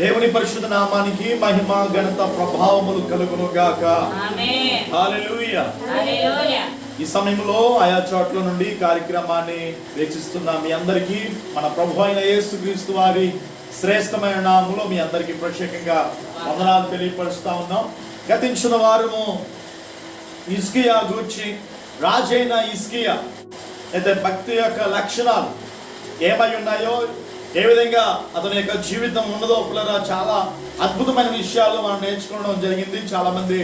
దేవుని పరిశుద్ధ నామానికి మహిమ ఘనత ప్రభావములు కలుగును గాక. ఆమేన్. హల్లెలూయా. హల్లెలూయా. ఈ సమయంలో ఆయా చోట్ల నుండి కార్యక్రమాన్ని వీక్షిస్తున్న మీ అందరికీ మన ప్రభు అయిన యేసుక్రీస్తు వారి శ్రేష్టమైన నామములో మీ అందరికీ ప్రత్యేకంగా వందనాలు తెలియపరుస్తా ఉన్నాం. గతించిన వారము హిజ్కియా గూర్చి, రాజైన హిజ్కియా అయితే భక్తి యొక్క లక్షణాలు ఏమై ఉన్నాయో, ఏ విధంగా అతని యొక్క జీవితం ఉన్నదో పిల్లరా చాలా అద్భుతమైన విషయాలు మనం నేర్చుకోవడం జరిగింది. చాలా మంది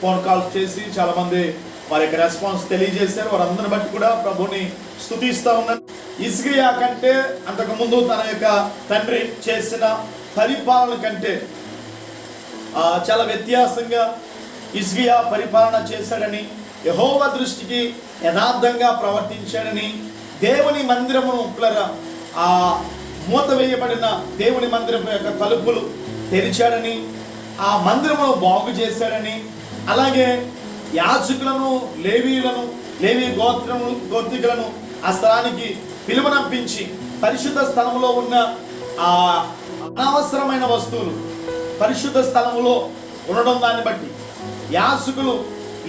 ఫోన్ కాల్స్ చేసి చాలా మంది వారి యొక్క రెస్పాన్స్ తెలియజేశారు. వారందరిని బట్టి కూడా ప్రభుని స్తుతిస్తూ ఉన్నారు. హిజ్కియా కంటే అంతకుముందు తన యొక్క తండ్రి చేసిన పరిపాలన కంటే చాలా వ్యత్యాసంగా హిజ్కియా పరిపాలన చేశాడని, యెహోవా దృష్టికి యథార్థంగా ప్రవర్తించాడని, దేవుని మందిరమును పిల్లరా మూత వేయబడిన దేవుని మందిరం యొక్క తలుపులు తెరిచాడని, ఆ మందిరమును బాగు చేశాడని, అలాగే యాజకులను లేవీ గోత్రికులను ఆ స్థలానికి పిలువనంపించి పరిశుద్ధ స్థలములో ఉన్న ఆ అనవసరమైన వస్తువులు పరిశుద్ధ స్థలములో ఉండడం దాన్ని బట్టి యాజకులు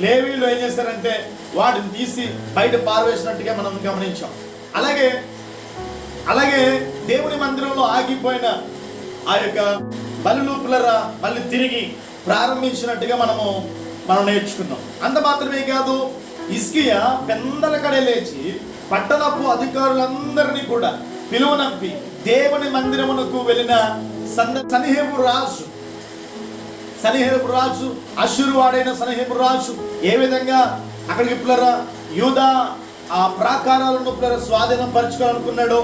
లేవీలు ఏం చేశారంటే వాటిని తీసి బయట పారవేసినట్టుగా మనం గమనించాం. అలాగే దేవుని మందిరంలో ఆగిపోయిన ఆ యొక్క బలులు పిల్లరా మళ్ళీ తిరిగి ప్రారంభించినట్టుగా మనం నేర్చుకున్నాం. అంత మాత్రమే కాదు, హిజ్కియా పెందల కడే లేచి పట్టణపు అధికారులందరినీ కూడా పిలువనంపి దేవుని మందిరమునకు వెళ్ళిన సన్హెరీబు రాజు అష్షూరు వాడైన సన్హెరీబు రాజు ఏ విధంగా అక్కడికి పిల్లరా యూదా ఆ ప్రాకారాలను పిల్లర స్వాధీనం పరచుకోవాలనుకున్నాడో,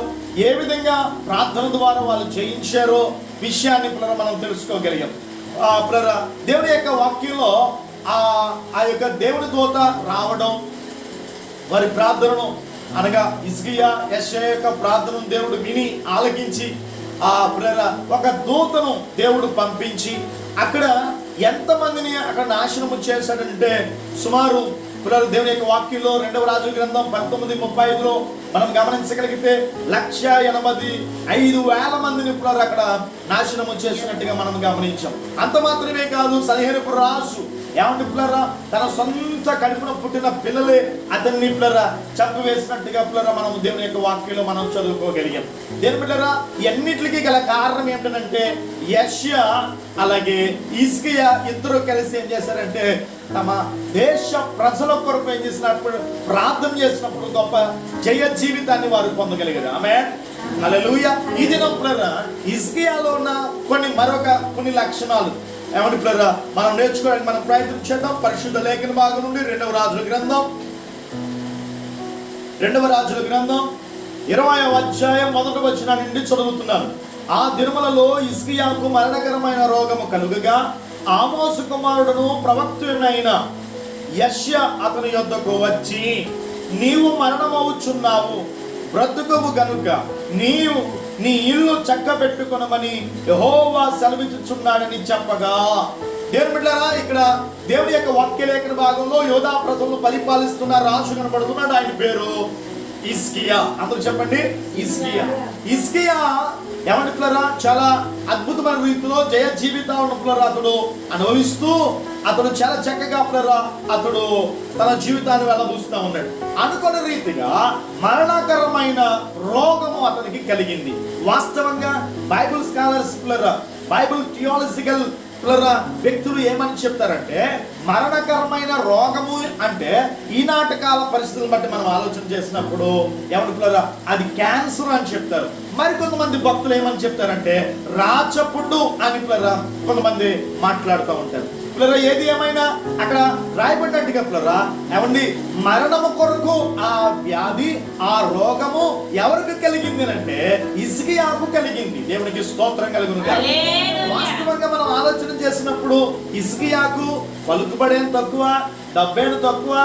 ఏ విధంగా ప్రార్థన ద్వారా వాళ్ళు జయించారో విషయాన్ని పిల్లర మనం తెలుసుకోగలిగాం. పిల్లర దేవుని యొక్క వాక్యంలో ఆ యొక్క దేవుని దూత రావడం, వారి ప్రార్థనను అనగా హిజ్కియా యెషయా యొక్క ప్రార్థనను దేవుడు విని ఆలకించి పిల్లర ఒక దూతను దేవుడు పంపించి అక్కడ ఎంతమందిని అక్కడ నాశనము చేశాడంటే సుమారు పిల్లలు దేవుని యొక్క వాక్యంలో 2వ రాజుల గ్రంథం 19:35లో మనం గమనించగలిగితే 185,000 మందిని పిల్లలు అక్కడ నాశనము చేసినట్టుగా మనం గమనించాం. అంత మాత్రమే కాదు, సన్హెరీబు రాజు ఏమంటే పిల్లరా తన సొంత కడుపున పుట్టిన పిల్లలే అతన్ని పిల్లరా చంపివేసినట్టుగా పిల్లరా మనం దేవుని యొక్క వాక్యంలో మనం చదువుకోగలిగాం. దేని పిల్లరా ఎన్నిటికీ గల కారణం ఏమిటంటే యెషయా అలాగే హిజ్కియా ఇద్దరు కలిసి ఏం చేశారంటే తమ దేశ ప్రజల కొరకు ఏం చేసినప్పుడు ప్రార్థన చేసినప్పుడు గొప్ప జయ జీవితాన్ని వారు పొందగలిగారు. ఆమేన్. హల్లెలూయా. ఈ దినం పిల్లరా హిజ్కియాలో ఉన్న కొన్ని లక్షణాలు ఏమంటే పిల్లరా మనం నేర్చుకోవడానికి మనం ప్రయత్నం చేద్దాం. పరిశుద్ధ లేఖన భాగం నుండి 2వ రాజుల గ్రంథం 20వ అధ్యాయం 1వ వచనం నుండి చదువుతున్నాను. ఆ దినములలో హిజ్కియాకు మరణకరమైన రోగము కలుగగా ఆమోసు కుమారుడును ప్రవక్తుడైన యెషయా అతని యొద్దకు వచ్చి, నీవు మరణమవుచున్నావు, బ్రతుకవు గనుక నీవు నీ ఇల్లు చక్క పెట్టుకొనమని యెహోవా సెలవిచ్చుచున్నాడని చెప్పగా, దేవుని బిడ్డలారా ఇక్కడ దేవుని యొక్క వాక్యలేఖన భాగంలో యోధా ప్రజలను పరిపాలిస్తున్న రాజు కనబడుతున్నాడు. ఆయన పేరు హిజ్కియా. అందరూ చెప్పండి, హిజ్కియా ఏమంటే పిల్లరా చాలా అద్భుతమైన రీతిలో జయ జీవితాలను పిల్లరా అతడు అనుభవిస్తూ అతడు చాలా చక్కగా పిల్లరా అతడు తన జీవితాన్ని వెళ్ళబూస్తూ ఉన్నాడు. అనుకున్న రీతిగా మరణకరమైన రోగము అతనికి కలిగింది. వాస్తవంగా బైబిల్ స్కాలర్స్ పిల్లరా బైబిల్ థియాలజికల్ పిల్లరా వ్యక్తులు ఏమని చెప్తారంటే మరణకరమైన రోగము అంటే ఈనాటి కాల పరిస్థితులను బట్టి మనం ఆలోచన చేసినప్పుడు ఏమని పిల్లరా అది క్యాన్సర్ అని చెప్తారు. మరి కొంతమంది భక్తులు ఏమని చెప్తారంటే రాచపుండు అని పిల్లరా కొంతమంది మాట్లాడుతూ ఉంటారు. పిల్లరా ఏది ఏమైనా అక్కడ రాయబడినట్టుగా పిల్లరా ఏమండి మరణము కొరకు ఆ వ్యాధి ఆ రోగము ఎవరికి కలిగింది అంటే హిజ్కియాకు కలిగింది. దేవునికి స్తోత్రం కలుగును గాక. వాస్తవంగా మనం ఆలోచన చేసినప్పుడు హిజ్కియాకు పలుకుబడేం తక్కువ, డబ్బేం తక్కువ,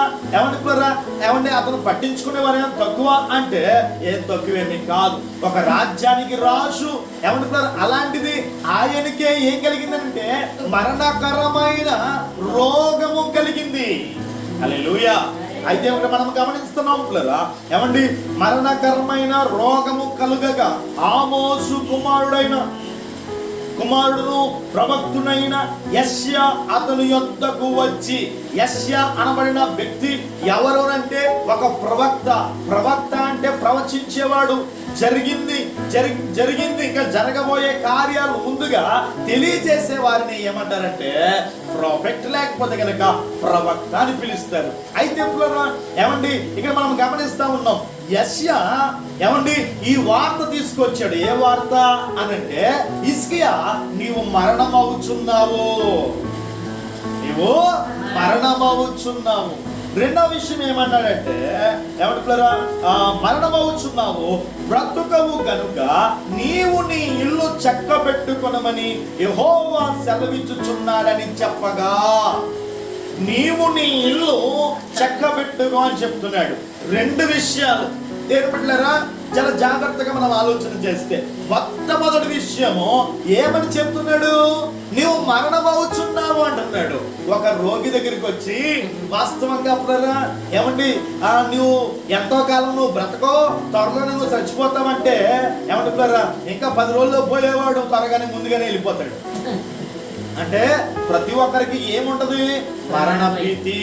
ఏమండి అతను పట్టించుకునేవారేం తక్కువ అంటే ఏం తక్కువేమీ కాదు. ఒక రాజ్యానికి రాజు ఏమండి అలాంటిది ఆయనకే ఏం కలిగిందంటే మరణకరమైన రోగము కలిగింది. హల్లెలూయా. అయితే మనం గమనిస్తున్నాం పిల్లరా ఏమండి మరణకరమైన రోగము కలుగగా ఆమోసు కుమారుడైన కుమారుడును ప్రవక్తునైన యెషయా అతని యొద్దకు వచ్చి. యెషయా అనబడిన వ్యక్తి ఎవరు అంటే ఒక ప్రవక్త. ప్రవక్త అంటే ప్రవచించేవాడు. జరిగింది ఇంకా జరగబోయే కార్యాలు ముందుగా తెలియజేసే వారిని ఏమంటారంటే ప్రాఫెట్, లేకపోతే కనుక ప్రవక్త అని పిలుస్తారు. అయితే ఏమండి ఇక్కడ మనం గమనిస్తా ఉన్నాం, యెషయా ఏమండి ఈ వార్త తీసుకొచ్చాడు. ఏ వార్త అనంటే, హిజ్కియా నీవు మరణమవుచున్నావు, నీవు మరణమవుచున్నావు. రెండవ విషయం ఏమన్నాడంటే, ఏమంటారా, మరణమవుచున్నావు, బ్రతుకవు గనుక నీవు నీ ఇల్లు చక్క పెట్టుకొనమని యెహోవా సెలవిచ్చుచున్నాడని చెప్పగా, నీవు నీ ఇల్లు చక్క పెట్టుకో అని చెప్తున్నాడు. రెండు విషయాలు ఏర్పడలేరా, చాలా జాగ్రత్తగా మనం ఆలోచన చేస్తే. మొట్టమొదటి విషయము ఏమని చెప్తున్నాడు, నీవు మరణమవుచున్నావు అంటున్నాడు. ఒక రోగి దగ్గరికి వచ్చి వాస్తవంగా అప్పుడరా ఏమండి నువ్వు ఎంతో కాలం నువ్వు బ్రతకో, త్వరలో నువ్వు చచ్చిపోతావంటే ఏమంటున్నారా, ఇంకా 10 రోజుల్లో పోయేవాడు త్వరగానే ముందుగానే వెళ్ళిపోతాడు. అంటే ప్రతి ఒక్కరికి ఏముంటది, మరణ భీతి.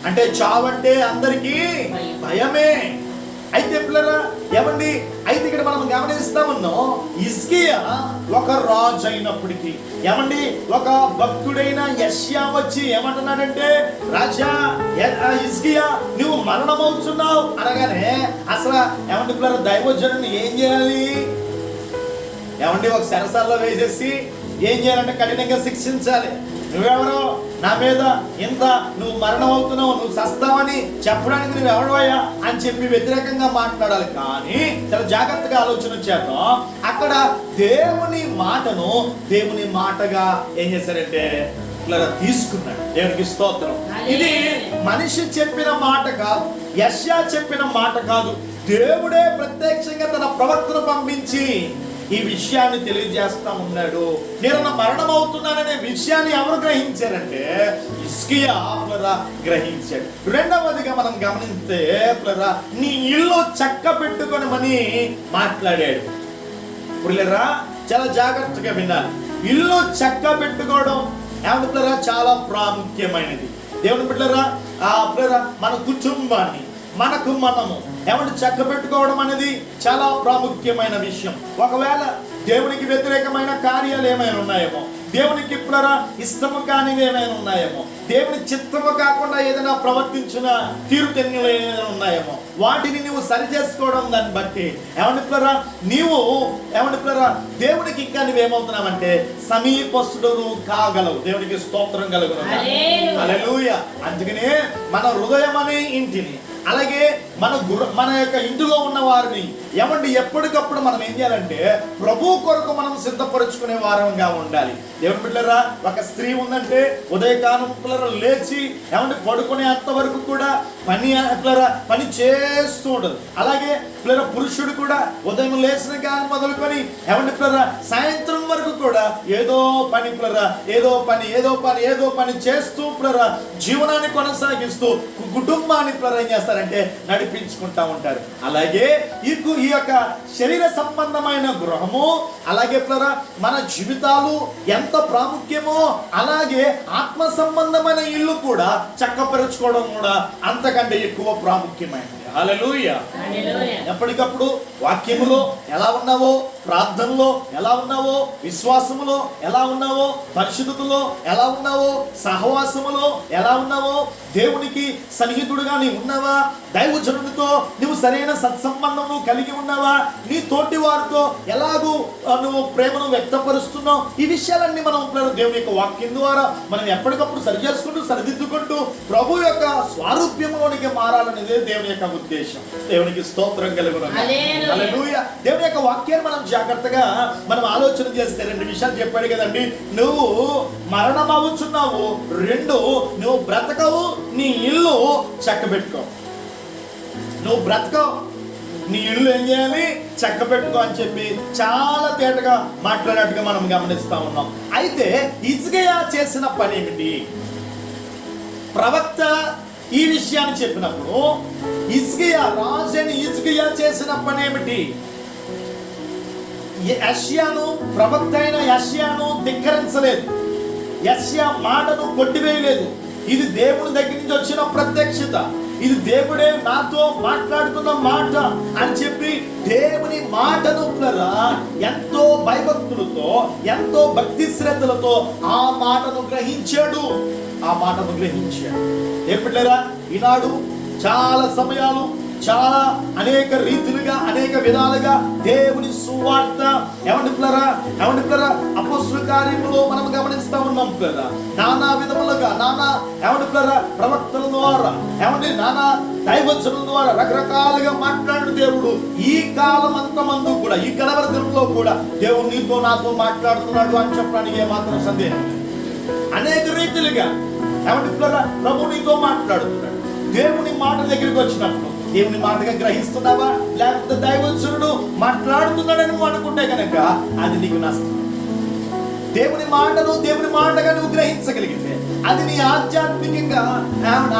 అంటే చావంటే అందరికీ భయమే. అయితే పిల్లరా ఏమండి, అయితే ఇక్కడ మనం గమనిస్తా ఉన్నాం, హిజ్కియా ఒక రాజు అయినప్పటికీ ఏమండి ఒక భక్తుడైన యెషయా వచ్చి ఏమంటున్నాడంటే, రాజా హిజ్కియా నువ్వు మరణమవుతున్నావు అనగానే అసలు ఏమండి పిల్లరా, దైవజనుని ఏం చేయాలి? ఏమండి ఒక సరసాల్లో వేసేసి ఏం చేయాలంటే కఠినంగా శిక్షించాలి. నువ్వెవరో నా మీద ఇంత నువ్వు మరణం అవుతున్నావు, నువ్వు సస్తావని చెప్పడానికి నువ్వు ఎవడవయ్యా అని చెప్పి వ్యతిరేకంగా మాట్లాడాలి. కానీ చాలా జాగ్రత్తగా ఆలోచన చేద్దాం. అక్కడ దేవుని మాటను దేవుని మాటగా ఏం చేశారంటే తీసుకున్నాడు. దేవునికి స్తోత్రం. ఇది మనిషి చెప్పిన మాట కాదు, యెషయా చెప్పిన మాట కాదు, దేవుడే ప్రత్యక్షంగా తన ప్రవక్తను పంపించి ఈ విషయాన్ని తెలియజేస్తా ఉన్నాడు. నేను మరణం అవుతున్నాననే విషయాన్ని ఎవరు గ్రహించారంటే హిజ్కియా గ్రహించాడు. రెండవదిగా మనం గమనిస్తే నీ ఇల్లు చక్క పెట్టుకొనమని మాట్లాడాడు. ఇప్పుడు చాలా జాగ్రత్తగా వినాలి. ఇల్లు చక్క పెట్టుకోవడం ఏమంటారా చాలా ప్రాముఖ్యమైనది. దేవుని బిడ్డలారా మన కుటుంబాన్ని మనకు మనము ఏమంటే చక్క పెట్టుకోవడం అనేది చాలా ప్రాముఖ్యమైన విషయం. ఒకవేళ దేవునికి వ్యతిరేకమైన కార్యాలు ఏమైనా ఉన్నాయేమో, దేవునికి ఇప్పుడరా ఇష్టము కానివి ఏమైనా ఉన్నాయేమో, దేవుని చిత్తము కాకుండా ఏదైనా ప్రవర్తించిన తీరుతెన్నులు ఏమైనా ఉన్నాయేమో, వాటిని నువ్వు సరి చేసుకోవడం దాన్ని బట్టి ఏమంటున్నారా నీవు ఏమంటున్నారా దేవునికి ఇంకా నువ్వేమవుతున్నావంటే సమీపస్తుడు కాగలవు. దేవునికి స్తోత్రం కలుగును. హల్లెలూయా. అందుకనే మన హృదయం అనే ఇంటిని, అలాగే మన యొక్క ఇంటిలో ఉన్న వారిని ఏమంటే ఎప్పటికప్పుడు మనం ఏం చేయాలంటే ప్రభు కొరకు మనం సిద్ధపరుచుకునే వారంగా ఉండాలి. దేవుని బిడ్డలారా, ఒక స్త్రీ ఉందంటే ఉదయకాలం లేచి ఏమంటే పడుకునే అంతవరకు కూడా పని చేస్తూ ఉండదు. అలాగే పురుషుడు కూడా ఉదయం లేచిన కానీ మొదలుకొని ఏమంటే సాయంత్రం వరకు కూడా ఏదో పని చేస్తూ జీవనాన్ని కొనసాగిస్తూ కుటుంబాన్ని ఏం చేస్తారంటే నడిపించుకుంటా ఉంటారు. అలాగే ఈ యొక్క శరీర సంబంధమైన గృహము, అలాగే మన జీవితాలు ఎంత ప్రాముఖ్యమో అలాగే ఆత్మ సంబంధమైన ఇల్లు కూడా చక్కపరుచుకోవడం కూడా అంతకంటే ఎక్కువ ప్రాముఖ్యమైనది. హల్లెలూయా. ఎప్పటికప్పుడు వాక్యములో ఎలా ఉన్నావో, ప్రార్థనలో ఎలా ఉన్నావో, విశ్వాసములో ఎలా ఉన్నావో, పరిశుద్ధతలో ఎలా ఉన్నావో, సహవాసములో ఎలా ఉన్నావో, దేవునికి సన్నిహితుడుగా నీవు ఉన్నావా, దైవజనుడితో నువ్వు సరైన సత్సంబంధం కలిగి ఉన్నావా, నీ తోటి వారితో ఎలాగూ నువ్వు ప్రేమను వ్యక్తపరుస్తున్నావు, ఈ విషయాలన్నీ మనం దేవుని యొక్క వాక్యం ద్వారా మనం ఎప్పటికప్పుడు సరి చేసుకుంటూ సరిదిద్దుకుంటూ ప్రభు యొక్క స్వారూప్యంలోనికి మారాలనేదే దేవుని యొక్క ఉద్దేశం. దేవునికి స్తోత్రం కలుగును. హల్లెలూయా. దేవుని యొక్క వాక్యాన్ని మనం జాగ్రత్తగా మనం ఆలోచన చేస్తే 2 విషయాలు చెప్పాడు కదండి. నువ్వు మరణం అవుతున్నావు, 2 నువ్వు బ్రతకవు, నీ ఇల్లు చక్కబెట్టుకో. నువ్వు బ్రతకవు, నీ ఇల్లు ఏం చేయాలి, చక్క పెట్టుకో అని చెప్పి చాలా తేటగా మాట్లాడినట్టుగా మనం గమనిస్తా ఉన్నాం. అయితే హిజ్కియా చేసిన పని ఏమిటి? ప్రవక్త ఈ విషయాన్ని చెప్పినప్పుడు రాజైన హిజ్కియా చేసిన పని ఏమిటి? యెషయాను, ప్రవక్త అయిన యెషయాను ధిక్కరించలేదు, యెషయా మాటను కొట్టివేయలేదు. ఇది దేవుని దగ్గర నుంచి వచ్చిన ప్రత్యక్షత, ఇది దేవుడే నాతో మాట్లాడుతున్న మాట అని చెప్పి దేవుని మాటను ఎంతో భయభక్తులతో, ఎంతో భక్తి శ్రద్ధలతో ఆ మాటను గ్రహించాడు. ఎప్పుడేరా ఈనాడు చాలా సమయాలు, చాలా అనేక రీతులుగా, అనేక విధాలుగా దేవుని సువార్త ఏమండి పిల్లరా అపొస్తలుల కార్యములో మనం గమనిస్తా ఉన్నాం పిల్లరా. నానా విధములుగా, నానా ఏమండి పిల్లరా ప్రవక్తల ద్వారా, ఏమండి నానా దైవజనుల ద్వారా రకరకాలుగా మాట్లాడిన దేవుడు ఈ కాలం అంతమందు కూడా, ఈ కలవర దినంలో కూడా దేవుడు నీతో నాతో మాట్లాడుతున్నాడు అని చెప్పడానికి ఏమాత్రం సందేహం లేదు. అనేక రీతిలుగా ఏమండి పిల్లరా ప్రభు నీతో మాట్లాడుతున్నాడు. దేవుని మాట దగ్గరికి వచ్చినప్పుడు దేవుని మాటగా గ్రహిస్తున్నావా, లేకపోతే దైవజనుడు మాట్లాడుతున్నాడని నువ్వు అనుకుంటే కనుక అది నీకు నష్టం. దేవుని మాటగా నువ్వు గ్రహించగలిగితే అది నీ ఆధ్యాత్మికంగా,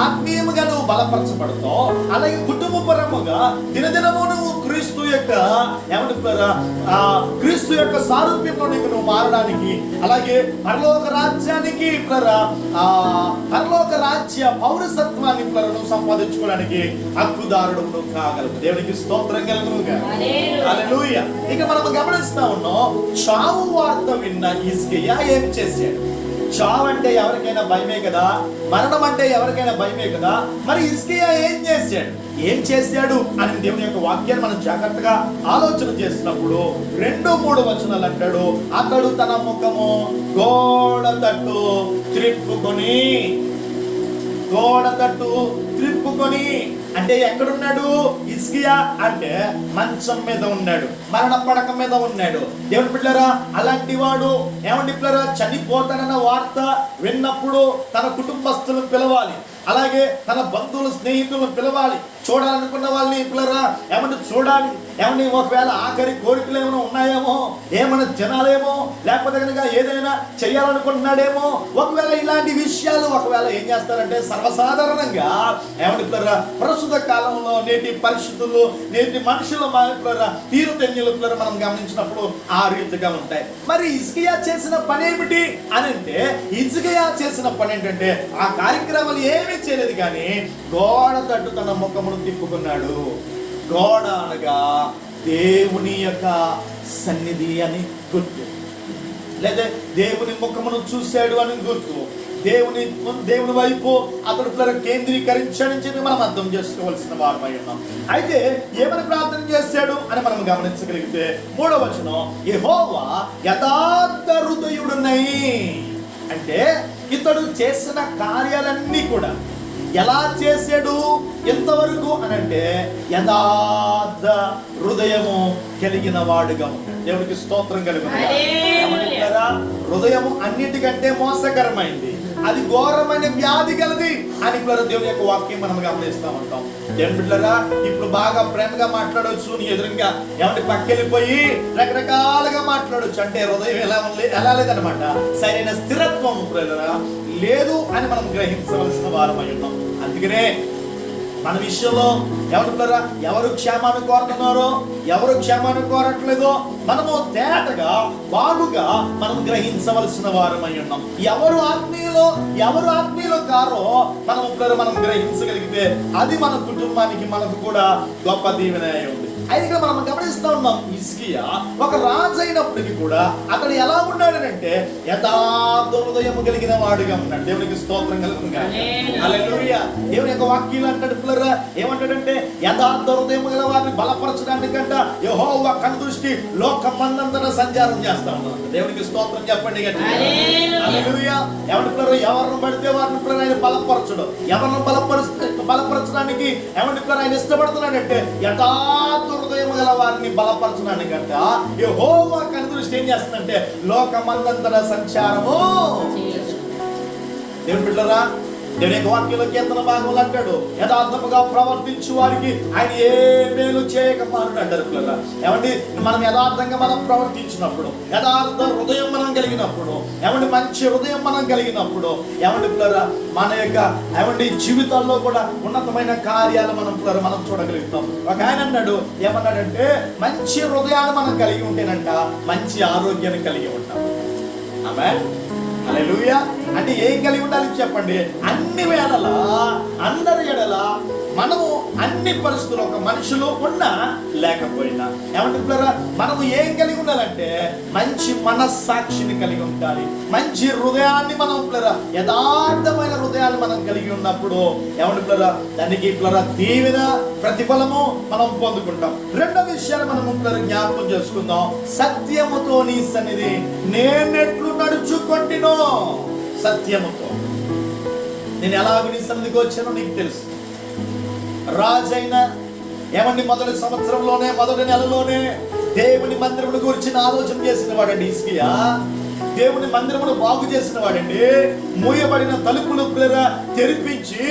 ఆత్మీయముగా నువ్వు బలపరచబడతావు. అలాగే కుటుంబపరముగా దినదినము నువ్వు క్రీస్తు యొక్క సారూప్యంలో నీకు నువ్వు మారడానికి, అలాగే పరలోక రాజ్యానికి పరలోక రాజ్య పౌరసత్వాన్ని నువ్వు సంపాదించుకోవడానికి హక్కుదారుడు నువ్వు కాగలవు. దేవునికి స్తోత్రం కలుగునుగా. హల్లెలూయా. ఇక మనం గమనిస్తా ఉన్నాం, చావు వార్త విన్న హిజ్కియా ఏం చేశాడు? చావు అంటే ఎవరికైనా భయమే కదా, మరణం అంటే ఎవరికైనా భయమే కదా. మరి హిజ్కియా ఏం చేశాడు అని దేవుని యొక్క వాక్యాన్ని మనం జాగ్రత్తగా ఆలోచన చేసినప్పుడు 2-3 వచనాలు అంటాడు, అతడు తన ముఖము గోడ తట్టు త్రిప్పుకొని అంటే ఎక్కడున్నాడు హిజ్కియా అంటే మంచం మీద ఉన్నాడు, మరణ పడక మీద ఉన్నాడు. దేవుని బిడ్డలారా, అలాంటి వాడు ఏమండి పిల్లరా చనిపోతాడన్న వార్త విన్నప్పుడు తన కుటుంబస్తులను పిలవాలి, అలాగే తన బంధువులు స్నేహితులను పిలవాలి, చూడాలనుకున్న వాళ్ళని పిల్లరా ఏమన్నా చూడాలి. ఏమన్నా ఒకవేళ ఆఖరి కోరికలు ఏమైనా ఉన్నాయేమో, ఏమైనా తినాలేమో, లేకపోతే కనుక ఏదైనా చెయ్యాలనుకుంటున్నాడేమో. ఒకవేళ ఇలాంటి విషయాలు ఒకవేళ ఏం చేస్తారంటే సర్వసాధారణంగా ఏమంటే పిల్లరా ప్రస్తుత కాలంలో నేటి పరిస్థితులు, నేటి మనుషుల తీరుతెన్నులు పిల్లరా మనం గమనించినప్పుడు ఆ రీతిగా ఉంటాయి. మరి హిజ్కియా చేసిన పని ఏమిటి అని అంటే, హిజ్కియా చేసిన పని ఏంటంటే ఆ కార్యక్రమాలు ఏమీ చేయలేదు, కానీ గోడ తట్టు తన ముఖమును తిప్పుకున్నాడు. గోడ అనగా దేవుని యొక్క సన్నిధి అని గుర్తు, లేదా దేవుని ముఖమును చూశాడు అని గుర్తు. దేవుని వైపు అతడు కేంద్రీకరించాడని చెప్పి మనం అర్థం చేసుకోవాల్సిన వారమై ఉన్నాం. అయితే ఏమని ప్రార్థన చేశాడు అని మనం గమనించగలిగితే 3వ వచనం, యెహోవా యథార్థ హృదయుడునై అంటే ఇతడు చేసిన కార్యాలన్నీ కూడా ఎలా చేశాడు ఎంతవరకు అనంటే యథార్థ హృదయము కలిగిన వాడుగా ఉంటాడు. దేవుడికి స్తోత్రం కలుగును. హృదయము అన్నిటికంటే మోసకరమైంది, అది ఘోరమైన వ్యాధి కలది అని దేవుని యొక్క వాక్యం మనం గమనిస్తూ ఉంటాం. దేవుని బిడ్డలారా, ఇప్పుడు బాగా ప్రేమగా మాట్లాడవచ్చు, నీ ఎదురుగా ఏమంటే పక్కెళ్ళిపోయి రకరకాలుగా మాట్లాడవచ్చు, అంటే హృదయం ఎలా లేదనమాట, సరైన స్థిరత్వం లేదు అని మనం గ్రహించవలసిన వారమై ఉన్నాం. అందుకనే మన విషయంలో ఏమంటున్నారా, ఎవరు క్షేమాన్ని కోరుతున్నారో, ఎవరు క్షేమాన్ని కోరట్లేదో మనము తేటగా బాగుగా మనం గ్రహించవలసిన వారమై ఉన్నాం. ఎవరు ఆత్మీయులు కారో మనం గ్రహించగలిగితే అది మన కుటుంబానికి, మనకు కూడా గొప్ప దీవెన ఉంది. అయితే మనం గమనిస్తూ ఉన్నాం, హిజ్కియా ఒక రాజు అయినప్పటికీ కూడా అతడు ఎలా ఉన్నాడనంటే యథార్థ హృదయం కలిగిన వాడుగా ఉన్నాడు. దేవునికి స్తోత్రం కలుగునుగా. హల్లెలూయా. దేవుని యొక్క వాక్యాలు అంటాడు పిల్లరా, ఏమంటాడంటే యథార్థ హృదయం గల వారిని బలపరచడానికంట యెహోవా కనుదృష్టి లోకమందంతటా సంచారం చేస్తా ఉన్నాడు. దేవునికి స్తోత్రం చెప్పండి గట్టిగా. హల్లెలూయా. ఏమంటే పిల్లరా, ఎవరిని పడితే వారిని పిల్లలు ఆయన బలపరచడు. ఎవరిని బలపరచడానికి ఏమంటే పిల్లలు ఆయన ఇష్టపడుతున్నాడంటే యథార్థ హృదయం గల వారిని బలపరచడానికంట యెహోవా కనుదృష్టి ఏం చేస్తుందంటే లోకమందంతటా సంచారము. దేవుని బిడ్డలారా, దేవుని యొక్క వాక్యంలో కీర్తన భాగంలో అంటాడు, యథార్థముగా ప్రవర్తించు వారికి ఆయన ఏ మేలు చేయక మారుడు అంటారు పిల్లల. ఏమండి, మనం యథార్థంగా మనం ప్రవర్తించినప్పుడు, యథార్థ హృదయం మనం కలిగినప్పుడు, ఏమండి మంచి హృదయం మనం కలిగినప్పుడు, ఏమండి పిల్లల మన యొక్క ఏమండి జీవితాల్లో కూడా ఉన్నతమైన కార్యాలు మనం పిల్లలు మనం చూడగలుగుతాం. ఒక ఆయన అన్నాడు, ఏమన్నాడంటే మంచి హృదయాన్ని మనం కలిగి ఉంటేనంట మంచి ఆరోగ్యాన్ని కలిగి ఉంటాం. ఆమేన్, హల్లెలూయా. అంటే ఏం కలిగి ఉండాలి చెప్పండి? అన్ని వేళలా అందరి ఎడల మనము అన్ని పరిస్థితులు ఒక మనుషులు ఉన్నా లేకపోయినా ఏమంటే మనము ఏం కలిగి ఉండాలంటే మంచి మనస్సాక్షిని కలిగి ఉండాలి. మంచి హృదయాన్ని మనం యథార్థమైన హృదయాన్ని మనం కలిగి ఉన్నప్పుడు ఏమంటే దానికి దీవెన ప్రతిఫలము మనం పొందుకుంటాం. రెండో విషయాన్ని మనం జ్ఞాపకం చేసుకుందాం. సత్యముతో నీ సన్నిధి నేనెట్లు నడుచుకొంటినో. సత్యముతో నేను ఎలాగ నీ సన్నిధికి వచ్చానో నీకు తెలుసు. రాజైన ఏమండి మొదటి సంవత్సరంలోనే మొదటి నెలలోనే దేవుని మందిరమును గురించి ఆలోచన చేసిన వాడండి హిజ్కియా. దేవుని మందిరమును బాగు చేసిన వాడండి. మూయబడిన తలుపులు తెరిపించి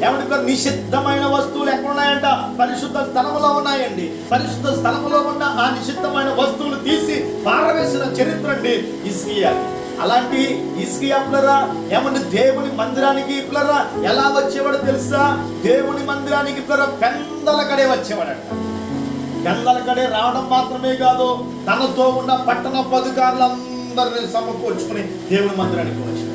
ఏమంటే నిషిద్ధమైన వస్తువులు ఎక్కడ ఉన్నాయంట? పరిశుద్ధ స్థలములో ఉన్నాయండి. పరిశుద్ధ స్థలములో ఉన్న ఆ నిషిద్ధమైన వస్తువులు తీసి పారవేసిన చరిత్ర అండి హిజ్కియా. అలాంటి హిజ్కియా ఏమంటే దేవుని మందిరానికి ఎలా వచ్చేవాడు తెలుసా? దేవుని మందిరానికి పెందల కడే వచ్చేవాడంట. పెందల కడే రావడం మాత్రమే కాదు, తనతో ఉన్న పట్టణ అధికారులందరినీ సమకూర్చుకుని దేవుని మందిరానికి వచ్చాడు.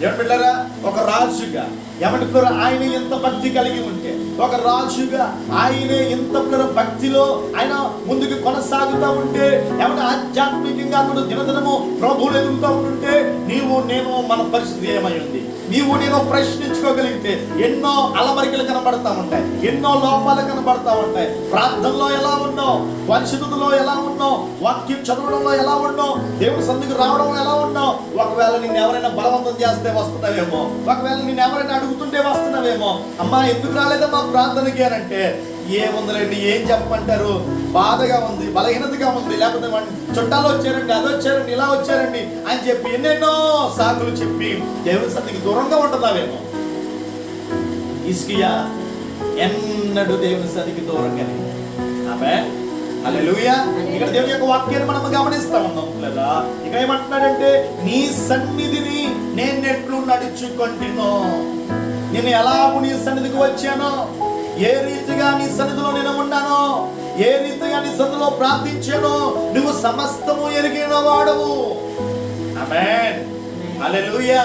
ఏమంటారా? ఒక రాజుగా ఏమంటే ఆయన ఎంత భక్తి కలిగి ఉంటే, ఒక రాజుగా ఆయనే ఎంత భక్తిలో ఆయన ముందుకు కొనసాగుతూ ఉంటే, ఏమంటే ఆధ్యాత్మికంగా అతడు దినదినము ప్రభువులు ఎదుగుతూ ఉంటే, నీవు నేను మన పరిస్థితి ఏమై ఉంది? నీవు నేను ప్రశ్నించుకోగలిగితే ఎన్నో అలమరికలు కనబడతా ఉంటాయి, ఎన్నో లోపాలు కనబడతా ఉంటాయి. ప్రార్థనలో ఎలా ఉన్నావు? పరిశుద్ధతలో ఎలా ఉన్నావు? వాక్యం చదవడంలో ఎలా ఉన్నావు? దేవుని సన్నిధికి రావడంలో ఎలా ఉన్నావు? ఒకవేళ నిన్ను ఎవరైనా బలవంతం చేస్తే వస్తున్నావేమో, ఒకవేళ నిన్ను ఎవరైనా అడుగుతుంటే వస్తున్నావేమో. అమ్మా ఎందుకు రాలేదా మా ప్రార్థనకి అని అంటే, ఏముందిలేండి ఏం చెప్పమంటారు, బాధగా ఉంది, బలహీనతగా ఉంది, లేకపోతే చుట్టాలు వచ్చారండి, అది వచ్చారండి, ఇలా వచ్చారండి అని చెప్పి ఎన్నెన్నో సాకులు చెప్పి దేవుని సన్నిధికి దూరంగా ఉంటున్నావేమో. హిజ్కియా ఎన్నడూ దేవుని సన్నిధికి దూరంగానే. ఆమేన్, హల్లెలూయా. ఇక్కడ దేవుని యొక్క వాక్యాన్ని మనం గమనిస్తా ఉన్నాం లేదా? ఇక్కడ ఏమంటున్నాడంటే నీ సన్నిధిని నేను ఎట్లు నడుచుకొంటినో. నేను ఎలాగూ నీ సన్నిధికి వచ్చానో, ఏ రీతిగా నీ సన్నిధిలో నేను ఉన్నానో, ఏ రీతిగా నీ సన్నిధిలో ప్రార్థించానో నువ్వు సమస్తము ఎరిగిన వాడవు. ఆమేన్, హల్లెలూయా.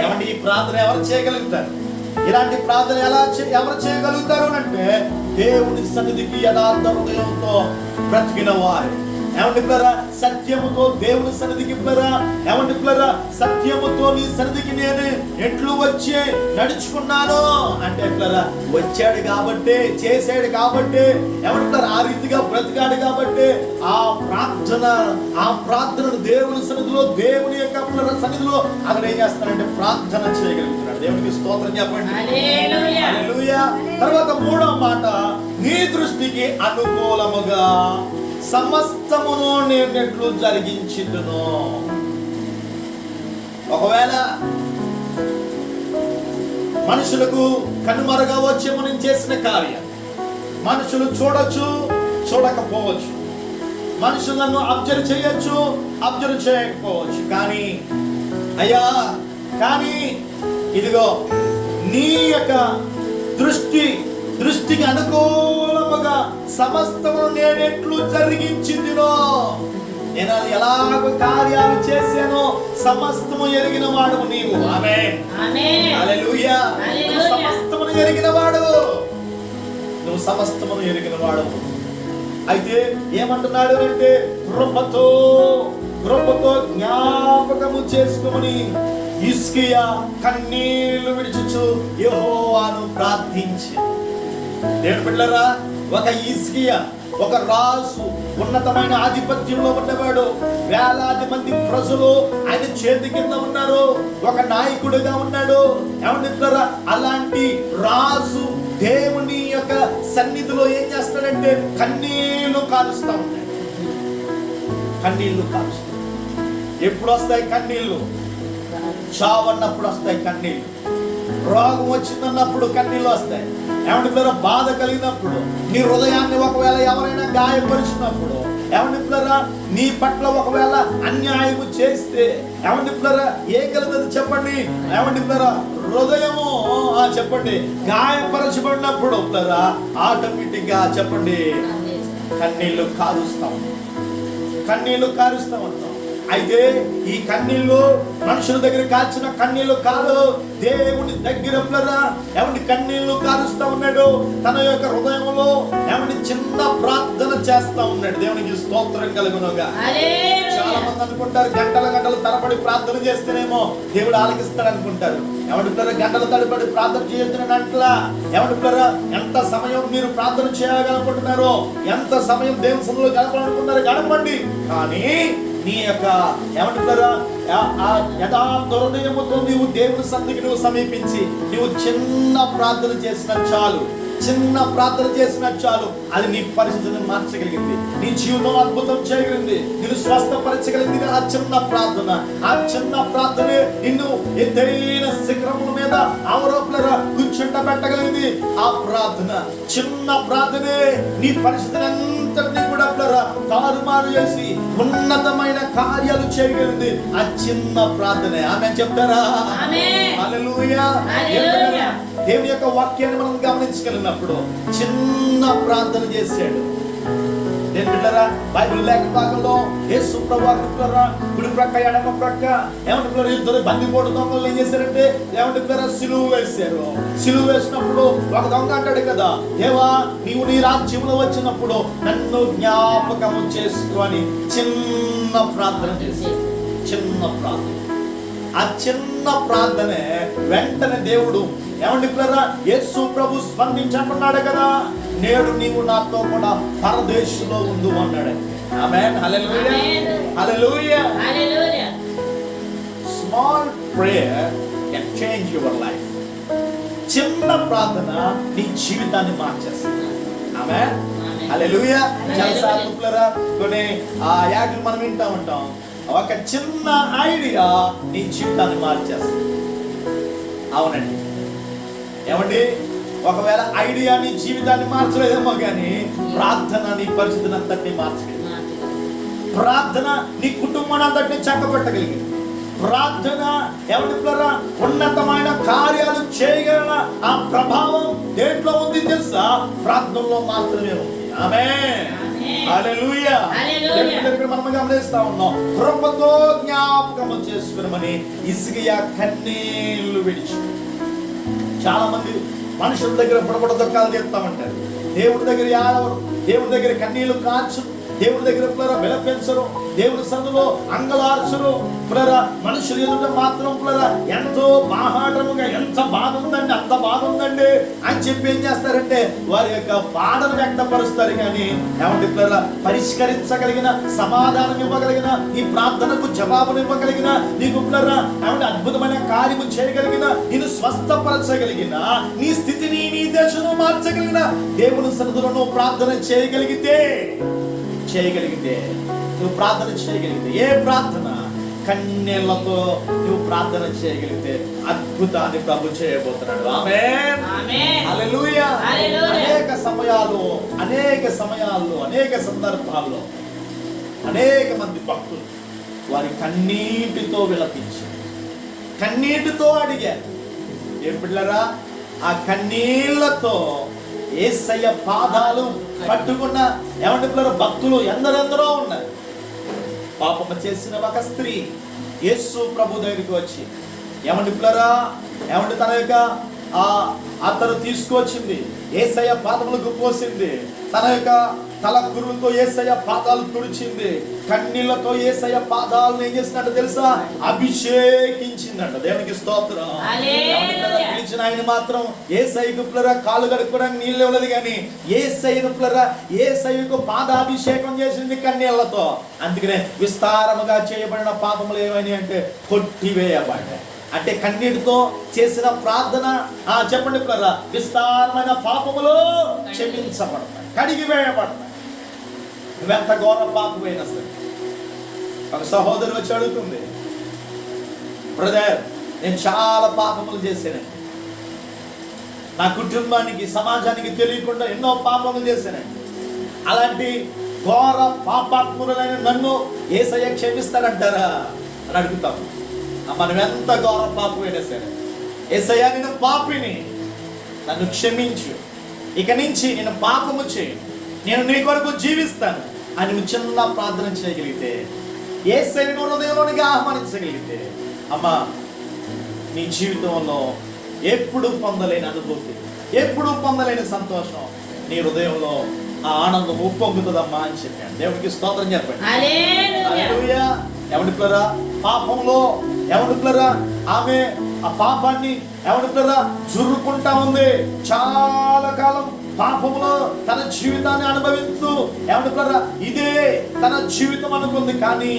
ఏమంటే ఈ ప్రార్థన ఎవరు చేయగలుగుతారు? ఇలాంటి ప్రార్థన ఎవరు చేయగలుగుతారు అంటే దేవుని సన్నిధికి యథార్థ హృదయంతో బ్రతికిన వారు. ఏమంటే సత్యముతో దేవుని సన్నిధికి ఏమంటే సత్యముతో నీ సన్నిధికి నేను ఎట్లు వచ్చి నడుచుకున్నాను అంటే వచ్చాడు కాబట్టి, చేశాడు కాబట్టి, ఏమంటారు ఆ రీతిగా బ్రతికాడు కాబట్టి ఆ ప్రార్థనను దేవుని సన్నిధిలో, దేవుని యొక్క సన్నిధిలో అతను ఏం చేస్తానంటే ప్రార్థన చేయగలుగుతున్నాడు. దేవునికి స్తోత్రం చెప్పండి. హల్లెలూయా. తర్వాత మూడో మాట, నీ దృష్టికి అనుకూలముగా సమస్తమును నేనెట్లు జరిగించుదును. ఒకవేళ మనుషులకు కనుమరుగా వచ్చేమో నేను చేసిన కార్యం, మనుషులు చూడొచ్చు, చూడకపోవచ్చు, మనుషులను అబ్జర్వ్ చేయొచ్చు, అబ్జర్వ్ చేయకపోవచ్చు, కానీ అయ్యా ఇదిగో నీ యొక్క దృష్టికి అనుకూలముగా సమస్తము నేనెట్లు జరిగించితినో. నేను అది ఎలాగ కార్యాలు చేశానో సమస్తము ఎరిగిన వాడు నీవు. ఆమేన్, హల్లెలూయా. నువ్వు సమస్తమును ఎరిగిన వాడు, నువ్వు సమస్తమును ఎరిగిన వాడు. అయితే ఏమంటున్నాడు అంటే కృపతో జ్ఞాపకము చేసుకోమని హిజ్కియా కన్నీళ్లు విడిచుచు యెహోవాను ప్రార్థించి. దేవుని బిడ్డలారా, ఒక హిజ్కియా ఒక రాజు, ఉన్నతమైన ఆధిపత్యంలో ఉన్నవాడు, వేలాది మంది ప్రజలు ఆయన చేతి కింద ఉన్నారు, ఒక నాయకుడిగా ఉన్నాడు. ఏమంటారా? అలాంటి రాజు దేవుని యొక్క సన్నిధిలో ఏం చేస్తాడంటే కన్నీళ్లు కారుస్తా ఉన్నాడు. కన్నీళ్లు కారుస్తాడు. ఎప్పుడు వస్తాయి కన్నీళ్లు? చావన్నప్పుడు వస్తాయి కన్నీళ్లు. రోగం వచ్చిందన్నప్పుడు కన్నీళ్ళు వస్తాయి. ఏమంటే పిల్లరా, బాధ కలిగినప్పుడు, నీ హృదయాన్ని ఒకవేళ ఎవరైనా గాయపరిచినప్పుడు, ఏమంటే పిల్లరా, నీ పట్ల ఒకవేళ అన్యాయము చేస్తే, ఏమంటే పిల్లరా, ఏ కలుగుతుంది చెప్పండి? ఏమంటే పిల్లరా, హృదయము చెప్పండి గాయపరచబడినప్పుడు పిల్లరా ఆటోమేటిక్ గా చెప్పండి కన్నీళ్లు కారుస్తాం ఉంటాం. అయితే ఈ కన్నీళ్లు మనుషుల దగ్గర కాల్చిన కన్నీళ్లు కాదు, దేవుని దగ్గర పిల్లరా ఏమంటే కన్నీళ్లు కారుస్తా ఉన్నాడు. తన యొక్క హృదయంలో ఏమంటే చిన్న ప్రార్థన చేస్తా ఉన్నాడు. దేవునికి స్తోత్రం కలుగునుగా. చాలా మంది అనుకుంటారు గంటల తరబడి ప్రార్థన చేస్తేనేమో దేవుడు ఆలకిస్తాడు అనుకుంటారు. ఏమంటే పిల్లరా, గంటల తరబడి ప్రార్థన చేస్తున్నాడంటలా. ఏమంటే పిల్లరా, ఎంత సమయం మీరు ప్రార్థన చేయాలనుకుంటున్నారో, ఎంత సమయం దేవుని సన్నిధిలో గడపాలనుకుంటున్నారో గడపండి. కానీ నీ యొక్క ఏమంటారా యథార్థ హృదయముతో నీవు దేవుని సన్నిధికి నువ్వు సమీపించి నువ్వు చిన్న ప్రార్థన చేసినా చాలు, అది నీ పరిస్థితిని మార్చగలిగింది, నీ జీవితం అద్భుతం చేయగలిగింది, నిన్ను స్వస్థపరచగలిగింది. ఆ చిన్న ప్రార్థనే నిన్ను ఎత్తైన శిఖరముల మీద ఆరోపణగా కూర్చుంటబెట్టగలిగింది. ఆ ప్రార్థన, చిన్న ప్రార్థనే నీ పరిస్థితిని అంతటినీ కూడా తారుమారు చేసి ఉన్నతమైన కార్యాలు చేయగలిగింది. ఆ చిన్న ప్రార్థనే. ఆమె చెప్తారా? హల్లెలూయా. దేవుని యొక్క వాక్యాన్ని మనం గమనించగలిగినప్పుడు చిన్న ప్రార్థన చేశాడు. నేను బిడ్డరా, బైబిల్ లేఖ భాగంలో యేసు ప్రభువురా కుడి ప్రక్క ఎడమ ప్రక్క ఏమంటారు ఇద్దరు బందిపోటు దొంగలు ఏం చేశారంటే ఏమంటారు సిలువ వేశారు. సిలువ వేసినప్పుడు ఒక దొంగ అంటాడు కదా, దేవా నీవు నీ రాజ్యంలో వచ్చినప్పుడు నన్ను జ్ఞాపకము చేసుకో అని చిన్న ప్రార్థన చేశాడు. ఆ చిన్న ప్రార్థనే వెంటనే దేవుడు ఏమండి పిల్లరా యేసు ప్రభు స్పందించమన్నాడు కదా, నేడు నీవు నాతో కూడా పరదేశంలో ఉండు అన్నాడు. Amen. Hallelujah. Hallelujah. Hallelujah. Small prayer can change your life. చిన్న ప్రార్థన నీ జీవితాన్ని మార్చేస్తుంది. ఆమేన్. హల్లెలూయా. చాలాసార్లు పిల్లరా కొన్ని యాడ్లు మనం వింటూ ఉంటాం. ఒక చిన్న ఐడియా నీ జీవితాన్ని మార్చేస్తుంది. అవునండి. ఏమండి, ఒకవేళ ఐడియా నీ జీవితాన్ని మార్చలేదేమో కానీ ప్రార్థన నీ పరిస్థితిని అంతటినీ మార్చగలిగింది. ప్రార్థన నీ కుటుంబాన్ని అంతటినీ చక్కబెట్టగలిగింది. ప్రార్థన ఏమంటారా ఉన్నతమైన కార్యాలు చేయగల ఆ ప్రభావం దేంట్లో ఉంది తెలుసా? ప్రార్థనలో మాత్రమే ఉంది. ఆమేన్. హల్లెలూయా. మనం గమనిస్తా ఉన్నాం, కృపతో జ్ఞాపకం చేసుకునమని హిజ్కియా కన్నీళ్లు విడిచి. చాలా మంది మనుషుల దగ్గర బుడబుడ దుఃఖాలు చెప్తామంటారు, దేవుడి దగ్గర ఏడవరు, దేవుడి దగ్గర కన్నీళ్లు కాల్చు, దేవుడి దగ్గర పిల్లరా విలపించరు, దేవుడి సన్నిధిలో అంగలార్చరు. పిల్లరా మనుషులు ఎదుట మాత్రం పిల్లరా ఎంతో బాహాటముగా ఎంత బాధ ఉందండి, అంత బాధ ఉందండి అని చెప్పి ఏం చేస్తారంటే వారి యొక్క బాధను వ్యక్తపరుస్తారు. కానీ ఏమంటే పిల్లరా పరిష్కరించగలిగిన, సమాధానం ఇవ్వగలిగిన, ఈ ప్రార్థనకు జవాబును ఇవ్వగలిగిన, నీకు పిల్లరా ఏమంటే అద్భుతమైన కార్యము చేయగలిగిన, నిన్ను స్వస్థపరచగలిగిన, నీ స్థితిని నీ దేశంలో మార్చగలిగిన దేవుని సన్నిధిలో నువ్వు ప్రార్థన చేయగలిగితే నువ్వు ప్రార్థన చేయగలిగితే, ఏ ప్రార్థన కన్నీళ్లతో నువ్వు ప్రార్థన చేయగలిగితే అద్భుతాన్ని ప్రభు చేయబోతున్నాడు. ఆమేన్. హల్లెలూయా. అనేక సమయాల్లో అనేక సందర్భాల్లో అనేక మంది భక్తులు వారి కన్నీటితో విలపించి కన్నీటితో అడిగారు. ఏం పిల్లరా, ఆ కన్నీళ్లతో యేసయ్య పాదాలు పట్టుకున్న ఏమంటే పిల్లలు భక్తులు ఎందరెందరో ఉన్నారు. పాపము చేసిన ఒక స్త్రీ యేసు ప్రభు దగ్గరికి వచ్చి ఏమంటే పిల్లరా ఏమంటే తన యొక్క అతను తీసుకొచ్చింది, యేసయ్య పాదములకు పోసింది, తన యొక్క తల కురులతో యేసయ్య పాదాలు తుడిచింది, కన్నీళ్లతో యేసయ్య పాదాలను ఏం చేసినట్టు తెలుసా? అభిషేకించిందంట. దేవునికి స్తోత్రం. పిలిచిన ఆయన మాత్రం యేసయ్యకు పిల్లరా కాలు కడుక్కోవడానికి నీళ్ళు ఇవ్వలేదు, కానీ యేసయ్యకు పాదాభిషేకం చేసింది కన్నీళ్లతో. అందుకనే విస్తారముగా చేయబడిన పాపములు ఏమని అంటే కొట్టివేయబడ్డాయి. అంటే కన్నీటితో చేసిన ప్రార్థన చెప్పండి పిల్లరా విస్తారమైన పాపములు క్షమించబడతాయి, కడిగి వేయబడతాయి. నువ్వెంత ఘోర పాపమైనా సరే. ఒక సహోదరు వచ్చి అడుగుతుంది, బ్రదర్ నేను చాలా పాపములు చేశాను, నా కుటుంబానికి సమాజానికి తెలియకుండా ఎన్నో పాపములు చేశానండి. అలాంటి ఘోర పాపాత్ములైన నన్ను యేసయ్య క్షమిస్తాడంటారా అని అడుగుతాము. మనం ఎంత ఘోర పాపమైనా సరే, యేసయ్య నేను పాపిని, నన్ను క్షమించు, ఇక నుంచి నేను పాపము చేయి, నేను నీ కొరకు జీవిస్తాను అని నువ్వు చిన్న ప్రార్థన చేయగలిగితే, యేసయ్యను హృదయంలోనికి ఆహ్వానించగలిగితే, అమ్మా నీ జీవితంలో ఎప్పుడు పొందలేని అనుభూతి, ఎప్పుడు పొందలేని సంతోషం నీ హృదయంలో ఆ ఆనందం ఉప్పొంగుతుందమ్మా అని చెప్పాను. దేవునికి స్తోత్రం చెప్పండి. హల్లెలూయా. ఎవరిప్లరా పాపంలో, ఎవరిప్లరా ఆమె ఆ పాపాన్ని ఎవరిప్లరా జుర్రుకుంటా ఉంది. చాలా కాలం పాపంలో తన జీవితాన్ని అనుభవిస్తూ ఎవరిప్లరా ఇదే తన జీవితం అనుకుంది. కానీ